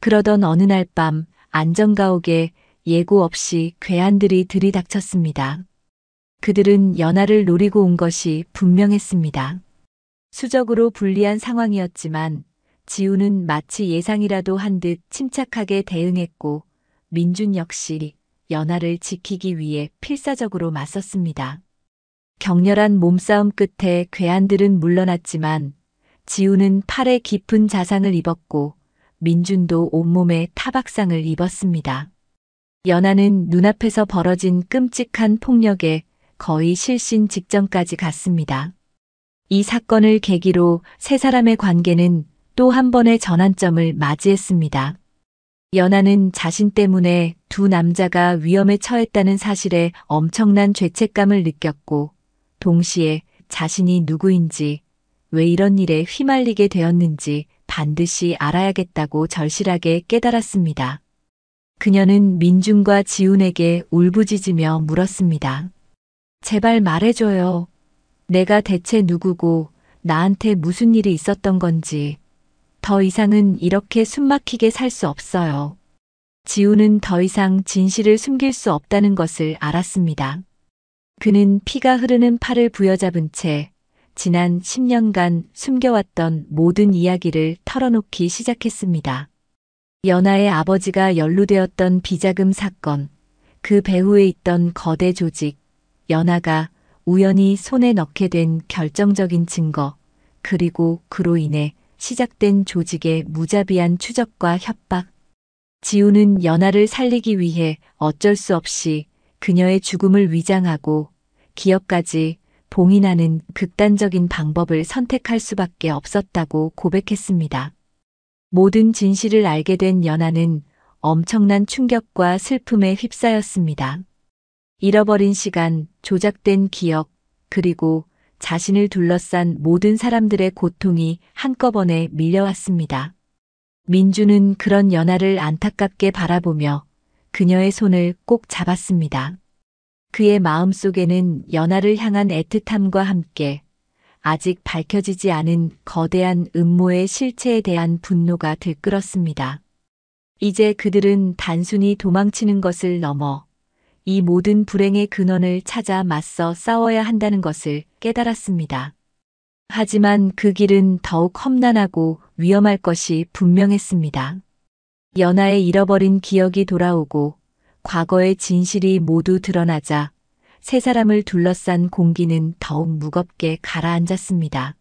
그러던 어느 날 밤 안전가옥에 예고 없이 괴한들이 들이닥쳤습니다. 그들은 연아를 노리고 온 것이 분명했습니다. 수적으로 불리한 상황이었지만 지훈은 마치 예상이라도 한 듯 침착하게 대응했고 민준 역시 연아를 지키기 위해 필사적으로 맞섰습니다. 격렬한 몸싸움 끝에 괴한들은 물러났지만 지우는 팔에 깊은 자상을 입었고 민준도 온몸에 타박상을 입었습니다. 연하는 눈앞에서 벌어진 끔찍한 폭력에 거의 실신 직전까지 갔습니다. 이 사건을 계기로 세 사람의 관계는 또 한 번의 전환점을 맞이했습니다. 연하는 자신 때문에 두 남자가 위험에 처했다는 사실에 엄청난 죄책감을 느꼈고 동시에 자신이 누구인지 왜 이런 일에 휘말리게 되었는지 반드시 알아야겠다고 절실하게 깨달았습니다. 그녀는 민준과 지훈에게 울부짖으며 물었습니다. 제발 말해줘요. 내가 대체 누구고 나한테 무슨 일이 있었던 건지. 더 이상은 이렇게 숨막히게 살 수 없어요. 지훈은 더 이상 진실을 숨길 수 없다는 것을 알았습니다. 그는 피가 흐르는 팔을 부여잡은 채 지난 10년간 숨겨왔던 모든 이야기를 털어놓기 시작했습니다. 연하의 아버지가 연루되었던 비자금 사건, 그 배후에 있던 거대 조직, 연하가 우연히 손에 넣게 된 결정적인 증거, 그리고 그로 인해 시작된 조직의 무자비한 추적과 협박. 지우는 연하를 살리기 위해 어쩔 수 없이 그녀의 죽음을 위장하고 기억까지 봉인하는 극단적인 방법을 선택할 수밖에 없었다고 고백했습니다. 모든 진실을 알게 된 연하는 엄청난 충격과 슬픔에 휩싸였습니다. 잃어버린 시간, 조작된 기억, 그리고 자신을 둘러싼 모든 사람들의 고통이 한꺼번에 밀려왔습니다. 민주는 그런 연하를 안타깝게 바라보며 그녀의 손을 꼭 잡았습니다. 그의 마음속에는 연하를 향한 애틋함과 함께 아직 밝혀지지 않은 거대한 음모의 실체에 대한 분노가 들끓었습니다. 이제 그들은 단순히 도망치는 것을 넘어 이 모든 불행의 근원을 찾아 맞서 싸워야 한다는 것을 깨달았습니다. 하지만 그 길은 더욱 험난하고 위험할 것이 분명했습니다. 연하의 잃어버린 기억이 돌아오고 과거의 진실이 모두 드러나자 세 사람을 둘러싼 공기는 더욱 무겁게 가라앉았습니다.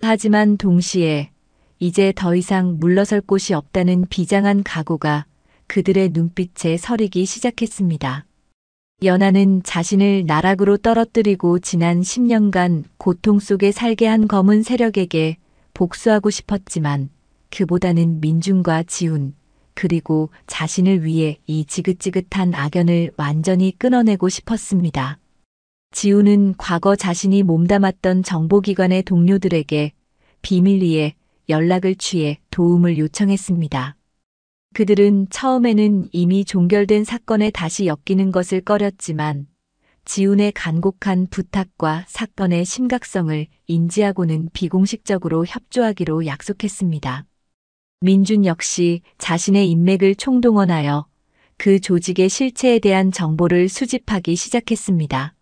하지만 동시에 이제 더 이상 물러설 곳이 없다는 비장한 각오가 그들의 눈빛에 서리기 시작했습니다. 연하는 자신을 나락으로 떨어뜨리고 지난 10년간 고통 속에 살게 한 검은 세력에게 복수하고 싶었지만 그보다는 민준과 지훈 그리고 자신을 위해 이 지긋지긋한 악연을 완전히 끊어내고 싶었습니다. 지훈은 과거 자신이 몸담았던 정보기관의 동료들에게 비밀리에 연락을 취해 도움을 요청했습니다. 그들은 처음에는 이미 종결된 사건에 다시 엮이는 것을 꺼렸지만 지훈의 간곡한 부탁과 사건의 심각성을 인지하고는 비공식적으로 협조하기로 약속했습니다. 민준 역시 자신의 인맥을 총동원하여 그 조직의 실체에 대한 정보를 수집하기 시작했습니다.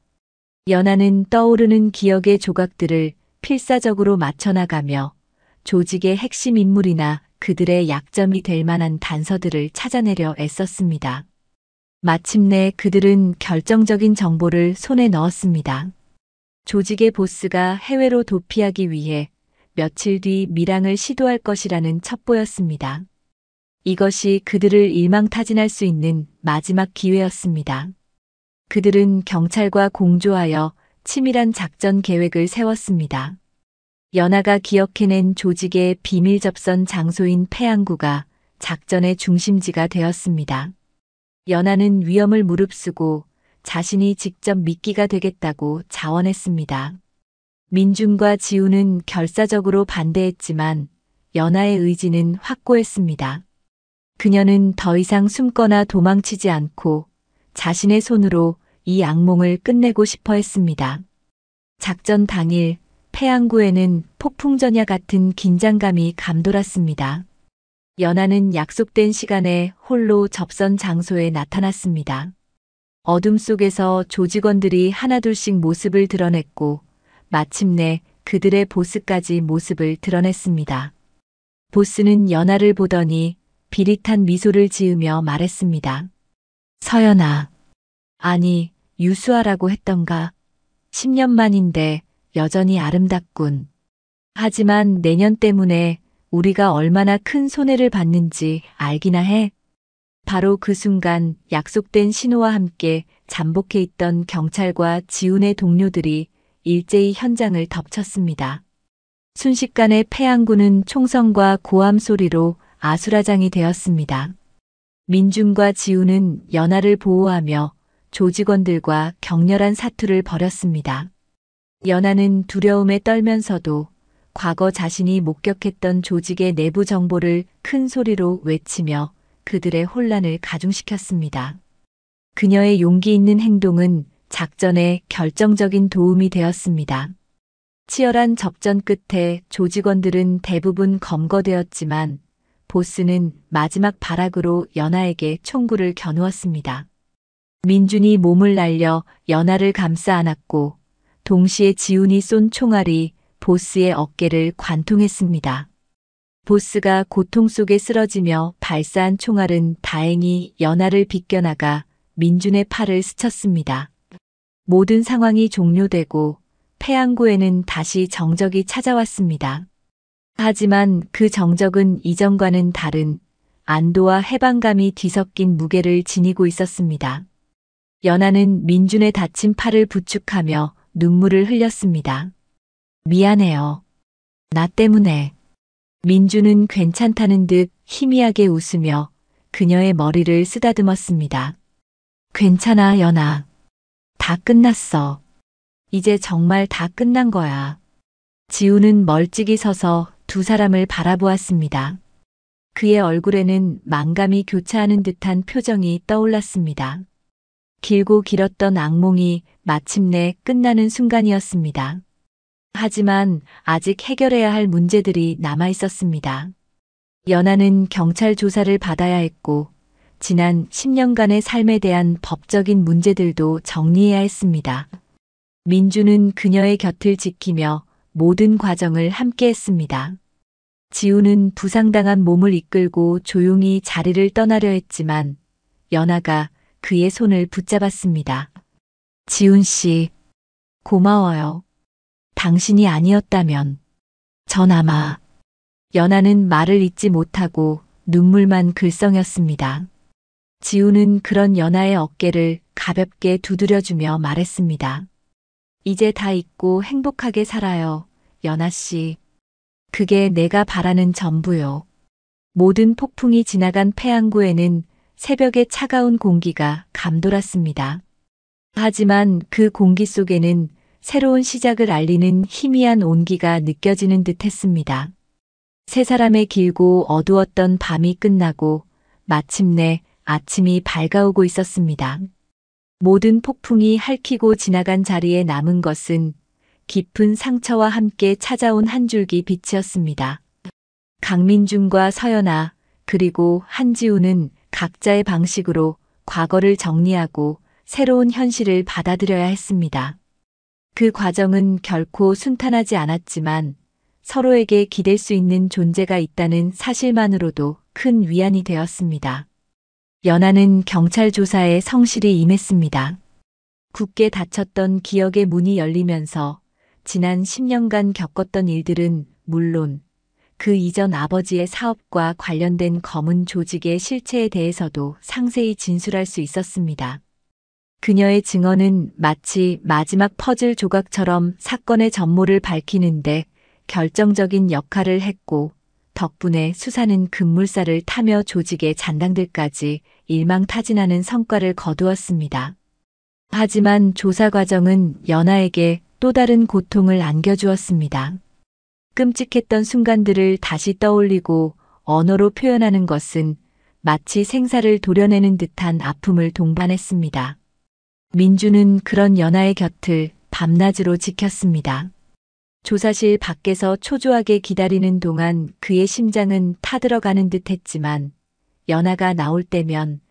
연하는 떠오르는 기억의 조각들을 필사적으로 맞춰나가며 조직의 핵심 인물이나 그들의 약점이 될 만한 단서들을 찾아내려 애썼습니다. 마침내 그들은 결정적인 정보를 손에 넣었습니다. 조직의 보스가 해외로 도피하기 위해 며칠 뒤 밀항을 시도할 것이라는 첩보였습니다. 이것이 그들을 일망타진할 수 있는 마지막 기회였습니다. 그들은 경찰과 공조하여 치밀한 작전 계획을 세웠습니다. 연하가 기억해낸 조직의 비밀 접선 장소인 패양구가 작전의 중심지가 되었습니다. 연하는 위험을 무릅쓰고 자신이 직접 미끼가 되겠다고 자원했습니다. 민준과 지훈은 결사적으로 반대했지만 연하의 의지는 확고했습니다. 그녀는 더 이상 숨거나 도망치지 않고 자신의 손으로 이 악몽을 끝내고 싶어 했습니다. 작전 당일 패양구에는 폭풍전야 같은 긴장감이 감돌았습니다. 연하는 약속된 시간에 홀로 접선 장소에 나타났습니다. 어둠 속에서 조직원들이 하나둘씩 모습을 드러냈고 마침내 그들의 보스까지 모습을 드러냈습니다. 보스는 연하를 보더니 비릿한 미소를 지으며 말했습니다. 서연아, 아니 유수아라고 했던가? 10년 만인데 여전히 아름답군. 하지만 내년 때문에 우리가 얼마나 큰 손해를 받는지 알기나 해. 바로 그 순간 약속된 신호와 함께 잠복해 있던 경찰과 지훈의 동료들이 일제히 현장을 덮쳤습니다. 순식간에 패양군은 총성과 고함 소리로 아수라장이 되었습니다. 민준과 지훈은 연하를 보호하며 조직원들과 격렬한 사투를 벌였습니다. 연하는 두려움에 떨면서도 과거 자신이 목격했던 조직의 내부 정보를 큰 소리로 외치며 그들의 혼란을 가중시켰습니다. 그녀의 용기 있는 행동은 작전에 결정적인 도움이 되었습니다. 치열한 접전 끝에 조직원들은 대부분 검거되었지만 보스는 마지막 발악으로 연하에게 총구를 겨누었습니다. 민준이 몸을 날려 연하를 감싸 안았고 동시에 지훈이 쏜 총알이 보스의 어깨를 관통했습니다. 보스가 고통 속에 쓰러지며 발사한 총알은 다행히 연하를 비껴나가 민준의 팔을 스쳤습니다. 모든 상황이 종료되고 패양구에는 다시 정적이 찾아왔습니다. 하지만 그 정적은 이전과는 다른 안도와 해방감이 뒤섞인 무게를 지니고 있었습니다. 연하는 민준의 다친 팔을 부축하며 눈물을 흘렸습니다. 미안해요. 나 때문에. 민준은 괜찮다는 듯 희미하게 웃으며 그녀의 머리를 쓰다듬었습니다. 괜찮아, 연아. 다 끝났어. 이제 정말 다 끝난 거야. 지훈은 멀찍이 서서 두 사람을 바라보았습니다. 그의 얼굴에는 만감이 교차하는 듯한 표정이 떠올랐습니다. 길고 길었던 악몽이 마침내 끝나는 순간이었습니다. 하지만 아직 해결해야 할 문제들이 남아 있었습니다. 연하는 경찰 조사를 받아야 했고, 지난 10년간의 삶에 대한 법적인 문제들도 정리해야 했습니다. 민주는 그녀의 곁을 지키며 모든 과정을 함께 했습니다. 지우는 부상당한 몸을 이끌고 조용히 자리를 떠나려 했지만, 연하가 그의 손을 붙잡았습니다. 지훈 씨, 고마워요. 당신이 아니었다면 전 아마. 연하는 말을 잇지 못하고 눈물만 글썽였습니다. 지훈은 그런 연하의 어깨를 가볍게 두드려주며 말했습니다. 이제 다 잊고 행복하게 살아요, 연하 씨. 그게 내가 바라는 전부요. 모든 폭풍이 지나간 패양구에는 새벽의 차가운 공기가 감돌았습니다. 하지만 그 공기 속에는 새로운 시작을 알리는 희미한 온기가 느껴지는 듯 했습니다. 세 사람의 길고 어두웠던 밤이 끝나고 마침내 아침이 밝아오고 있었습니다. 모든 폭풍이 핥히고 지나간 자리에 남은 것은 깊은 상처와 함께 찾아온 한 줄기 빛이었습니다. 강민준과 서연아 그리고 한지우는 각자의 방식으로 과거를 정리하고 새로운 현실을 받아들여야 했습니다. 그 과정은 결코 순탄하지 않았지만 서로에게 기댈 수 있는 존재가 있다는 사실만으로도 큰 위안이 되었습니다. 연하는 경찰 조사에 성실히 임했습니다. 굳게 닫혔던 기억의 문이 열리면서 지난 10년간 겪었던 일들은 물론 그 이전 아버지의 사업과 관련된 검은 조직의 실체에 대해서도 상세히 진술할 수 있었습니다. 그녀의 증언은 마치 마지막 퍼즐 조각처럼 사건의 전모를 밝히는데 결정적인 역할을 했고 덕분에 수사는 급물살을 타며 조직의 잔당들까지 일망타진하는 성과를 거두었습니다. 하지만 조사 과정은 연하에게 또 다른 고통을 안겨주었습니다. 끔찍했던 순간들을 다시 떠올리고 언어로 표현하는 것은 마치 생사를 도려내는 듯한 아픔을 동반했습니다. 민주는 그런 연하의 곁을 밤낮으로 지켰습니다. 조사실 밖에서 초조하게 기다리는 동안 그의 심장은 타들어가는 듯 했지만 연하가 나올 때면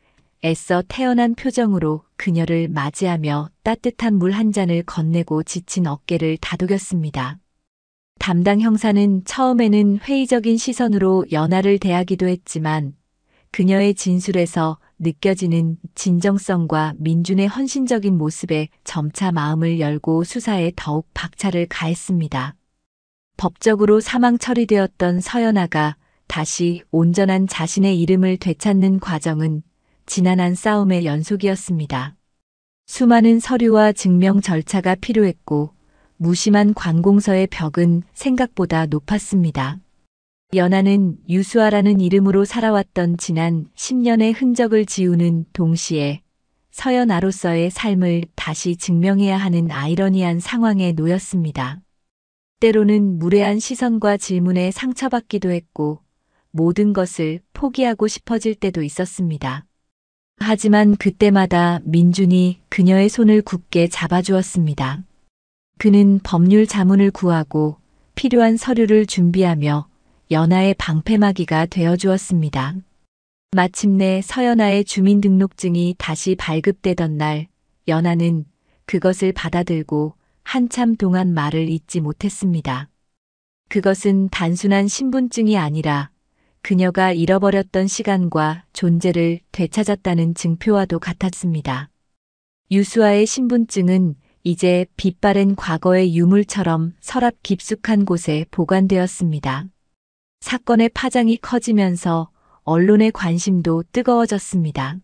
애써 태연한 표정으로 그녀를 맞이하며 따뜻한 물 한 잔을 건네고 지친 어깨를 다독였습니다. 담당 형사는 처음에는 회의적인 시선으로 연하를 대하기도 했지만 그녀의 진술에서 느껴지는 진정성과 민준의 헌신적인 모습에 점차 마음을 열고 수사에 더욱 박차를 가했습니다. 법적으로 사망 처리되었던 서연아가 다시 온전한 자신의 이름을 되찾는 과정은 지난한 싸움의 연속이었습니다. 수많은 서류와 증명 절차가 필요했고 무심한 관공서의 벽은 생각보다 높았습니다. 연아는 유수아라는 이름으로 살아왔던 지난 10년의 흔적을 지우는 동시에 서연아로서의 삶을 다시 증명해야 하는 아이러니한 상황에 놓였습니다. 때로는 무례한 시선과 질문에 상처받기도 했고 모든 것을 포기하고 싶어질 때도 있었습니다. 하지만 그때마다 민준이 그녀의 손을 굳게 잡아주었습니다. 그는 법률 자문을 구하고 필요한 서류를 준비하며 연아의 방패막이가 되어주었습니다. 마침내 서연아의 주민등록증이 다시 발급되던 날, 연아는 그것을 받아들고 한참 동안 말을 잇지 못했습니다. 그것은 단순한 신분증이 아니라 그녀가 잃어버렸던 시간과 존재를 되찾았다는 증표와도 같았습니다. 유수아의 신분증은 이제 빛바랜 과거의 유물처럼 서랍 깊숙한 곳에 보관되었습니다. 사건의 파장이 커지면서 언론의 관심도 뜨거워졌습니다.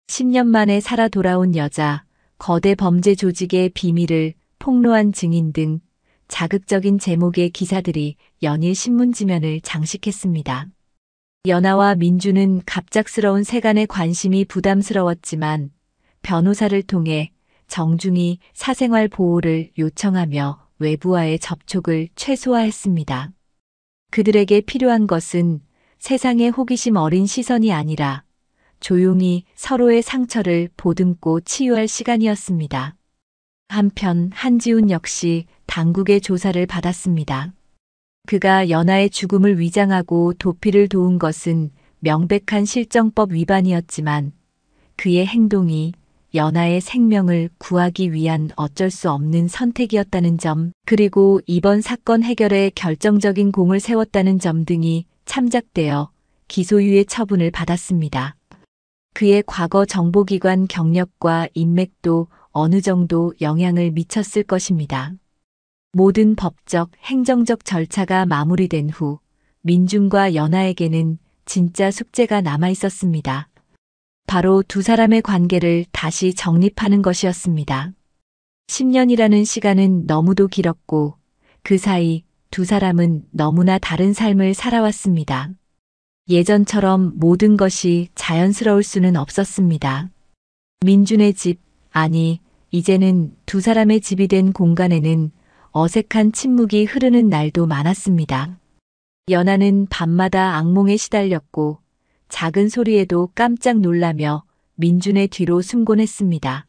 10년 만에 살아 돌아온 여자, 거대 범죄 조직의 비밀을 폭로한 증인 등 자극적인 제목의 기사들이 연일 신문지면을 장식했습니다. 연아와 민준은 갑작스러운 세간의 관심이 부담스러웠지만 변호사를 통해 정중히 사생활 보호를 요청하며 외부와의 접촉을 최소화했습니다. 그들에게 필요한 것은 세상의 호기심 어린 시선이 아니라 조용히 서로의 상처를 보듬고 치유할 시간이었습니다. 한편 한지훈 역시 당국의 조사를 받았습니다. 그가 연아의 죽음을 위장하고 도피를 도운 것은 명백한 실정법 위반이었지만 그의 행동이 연아의 생명을 구하기 위한 어쩔 수 없는 선택이었다는 점, 그리고 이번 사건 해결에 결정적인 공을 세웠다는 점 등이 참작되어 기소유예 처분을 받았습니다. 그의 과거 정보기관 경력과 인맥도 어느 정도 영향을 미쳤을 것입니다. 모든 법적, 행정적 절차가 마무리된 후 민준과 연아에게는 진짜 숙제가 남아 있었습니다. 바로 두 사람의 관계를 다시 정립하는 것이었습니다. 10년이라는 시간은 너무도 길었고 그 사이 두 사람은 너무나 다른 삶을 살아왔습니다. 예전처럼 모든 것이 자연스러울 수는 없었습니다. 민준의 집, 아니, 이제는 두 사람의 집이 된 공간에는 어색한 침묵이 흐르는 날도 많았습니다. 연아는 밤마다 악몽에 시달렸고 작은 소리에도 깜짝 놀라며 민준의 뒤로 숨곤 했습니다.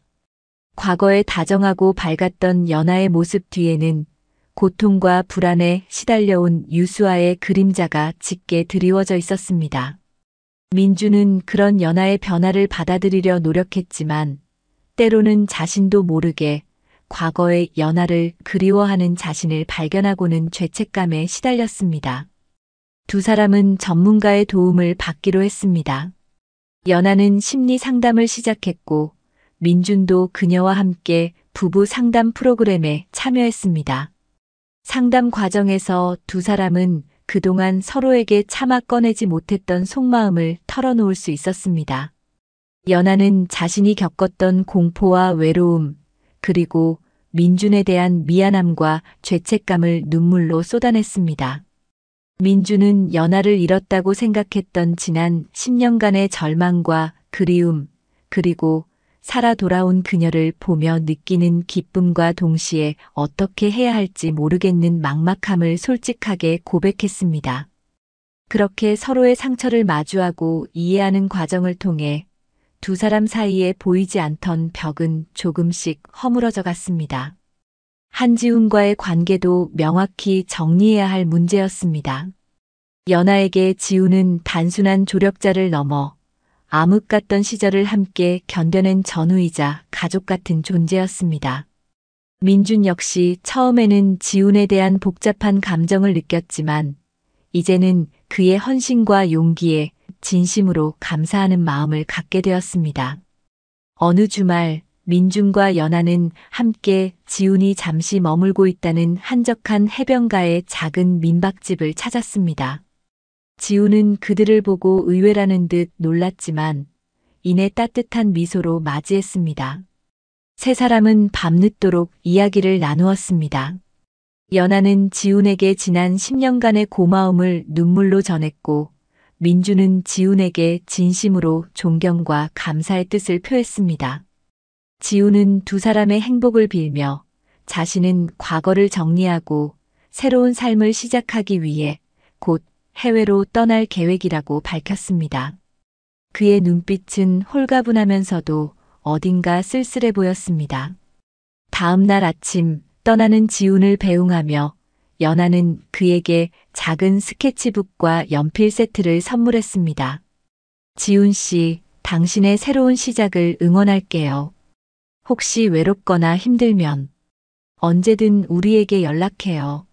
과거에 다정하고 밝았던 연아의 모습 뒤에는 고통과 불안에 시달려온 유수아의 그림자가 짙게 드리워져 있었습니다. 민준은 그런 연아의 변화를 받아들이려 노력했지만 때로는 자신도 모르게 과거의 연아를 그리워하는 자신을 발견하고는 죄책감에 시달렸습니다. 두 사람은 전문가의 도움을 받기로 했습니다. 연아는 심리 상담을 시작했고 민준도 그녀와 함께 부부 상담 프로그램에 참여했습니다. 상담 과정에서 두 사람은 그동안 서로에게 차마 꺼내지 못했던 속마음을 털어놓을 수 있었습니다. 연아는 자신이 겪었던 공포와 외로움, 그리고 민준에 대한 미안함과 죄책감을 눈물로 쏟아냈습니다. 민준은 연아를 잃었다고 생각했던 지난 10년간의 절망과 그리움, 그리고 살아 돌아온 그녀를 보며 느끼는 기쁨과 동시에 어떻게 해야 할지 모르겠는 막막함을 솔직하게 고백했습니다. 그렇게 서로의 상처를 마주하고 이해하는 과정을 통해 두 사람 사이에 보이지 않던 벽은 조금씩 허물어져 갔습니다. 한지훈과의 관계도 명확히 정리해야 할 문제였습니다. 연아에게 지훈은 단순한 조력자를 넘어 암흑 같던 시절을 함께 견뎌낸 전우이자 가족 같은 존재였습니다. 민준 역시 처음에는 지훈에 대한 복잡한 감정을 느꼈지만 이제는 그의 헌신과 용기에 진심으로 감사하는 마음을 갖게 되었습니다. 어느 주말 민준과 연아는 함께 지훈이 잠시 머물고 있다는 한적한 해변가의 작은 민박집을 찾았습니다. 지훈은 그들을 보고 의외라는 듯 놀랐지만 이내 따뜻한 미소로 맞이했습니다. 세 사람은 밤늦도록 이야기를 나누었습니다. 연아는 지훈에게 지난 10년간의 고마움을 눈물로 전했고 민준은 지훈에게 진심으로 존경과 감사의 뜻을 표했습니다. 지훈은 두 사람의 행복을 빌며 자신은 과거를 정리하고 새로운 삶을 시작하기 위해 곧 해외로 떠날 계획이라고 밝혔습니다. 그의 눈빛은 홀가분하면서도 어딘가 쓸쓸해 보였습니다. 다음 날 아침 떠나는 지훈을 배웅하며 연아는 그에게 작은 스케치북과 연필 세트를 선물했습니다. 지훈 씨, 당신의 새로운 시작을 응원할게요. 혹시 외롭거나 힘들면 언제든 우리에게 연락해요.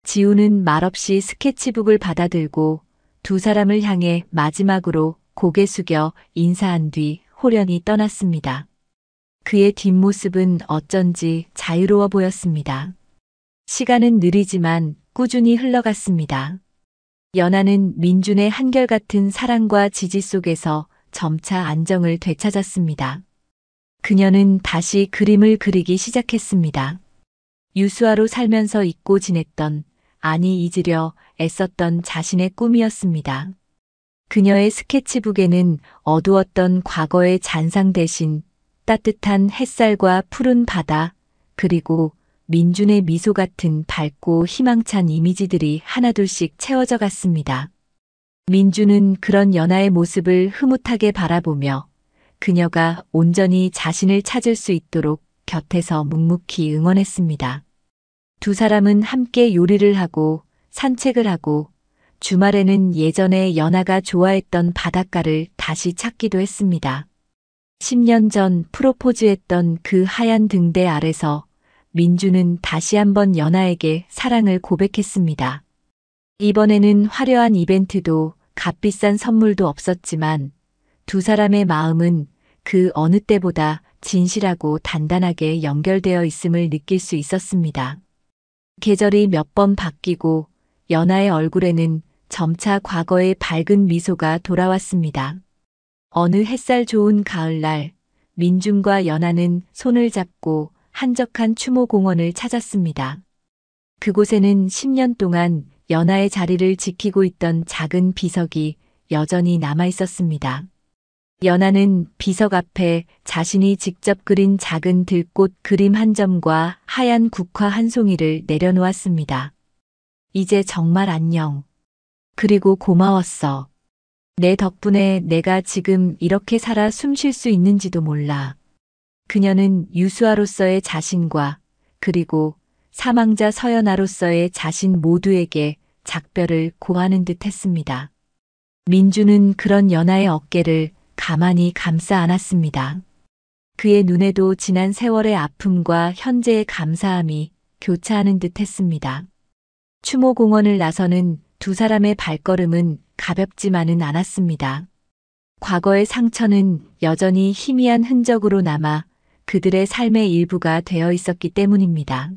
지훈은 말없이 스케치북을 받아들고 두 사람을 향해 마지막으로 고개 숙여 인사한 뒤 호련히 떠났습니다. 그의 뒷모습은 어쩐지 자유로워 보였습니다. 시간은 느리지만 꾸준히 흘러갔습니다. 연아는 민준의 한결같은 사랑과 지지 속에서 점차 안정을 되찾았습니다. 그녀는 다시 그림을 그리기 시작했습니다. 유수아로 살면서 잊고 지냈던, 아니 잊으려 애썼던 자신의 꿈이었습니다. 그녀의 스케치북에는 어두웠던 과거의 잔상 대신 따뜻한 햇살과 푸른 바다, 그리고 민준의 미소 같은 밝고 희망찬 이미지들이 하나둘씩 채워져 갔습니다. 민준은 그런 연아의 모습을 흐뭇하게 바라보며 그녀가 온전히 자신을 찾을 수 있도록 곁에서 묵묵히 응원했습니다. 두 사람은 함께 요리를 하고 산책을 하고 주말에는 예전에 연아가 좋아했던 바닷가를 다시 찾기도 했습니다. 10년 전 프로포즈했던 그 하얀 등대 아래서 민준은 다시 한번 연아에게 사랑을 고백했습니다. 이번에는 화려한 이벤트도 값비싼 선물도 없었지만 두 사람의 마음은 그 어느 때보다 진실하고 단단하게 연결되어 있음을 느낄 수 있었습니다. 계절이 몇 번 바뀌고 연아의 얼굴에는 점차 과거의 밝은 미소가 돌아왔습니다. 어느 햇살 좋은 가을날 민준과 연아는 손을 잡고 한적한 추모공원을 찾았습니다. 그곳에는 10년 동안 연아의 자리를 지키고 있던 작은 비석이 여전히 남아 있었습니다. 연아는 비석 앞에 자신이 직접 그린 작은 들꽃 그림 한 점과 하얀 국화 한 송이를 내려놓았습니다. 이제 정말 안녕. 그리고 고마웠어. 내 덕분에 내가 지금 이렇게 살아 숨 쉴 수 있는지도 몰라. 그녀는 유수아로서의 자신과 그리고 사망자 서연아로서의 자신 모두에게 작별을 고하는 듯 했습니다. 민준은 그런 연아의 어깨를 가만히 감싸 안았습니다. 그의 눈에도 지난 세월의 아픔과 현재의 감사함이 교차하는 듯 했습니다. 추모공원을 나서는 두 사람의 발걸음은 가볍지만은 않았습니다. 과거의 상처는 여전히 희미한 흔적으로 남아 그들의 삶의 일부가 되어 있었기 때문입니다.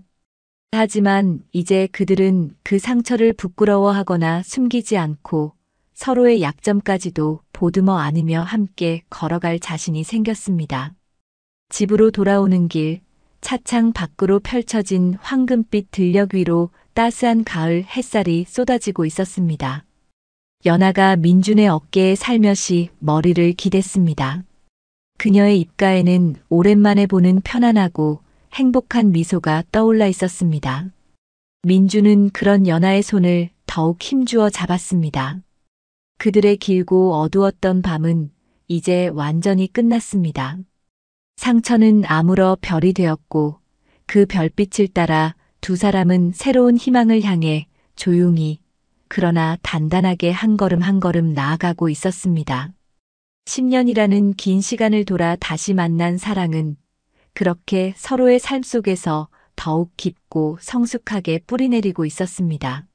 하지만 이제 그들은 그 상처를 부끄러워하거나 숨기지 않고 서로의 약점까지도 보듬어 안으며 함께 걸어갈 자신이 생겼습니다. 집으로 돌아오는 길, 차창 밖으로 펼쳐진 황금빛 들녘 위로 따스한 가을 햇살이 쏟아지고 있었습니다. 연아가 민준의 어깨에 살며시 머리를 기댔습니다. 그녀의 입가에는 오랜만에 보는 편안하고 행복한 미소가 떠올라 있었습니다. 민준은 그런 연아의 손을 더욱 힘주어 잡았습니다. 그들의 길고 어두웠던 밤은 이제 완전히 끝났습니다. 상처는 아물어 별이 되었고 그 별빛을 따라 두 사람은 새로운 희망을 향해 조용히 그러나 단단하게 한 걸음 한 걸음 나아가고 있었습니다. 10년이라는 긴 시간을 돌아 다시 만난 사랑은 그렇게 서로의 삶 속에서 더욱 깊고 성숙하게 뿌리내리고 있었습니다.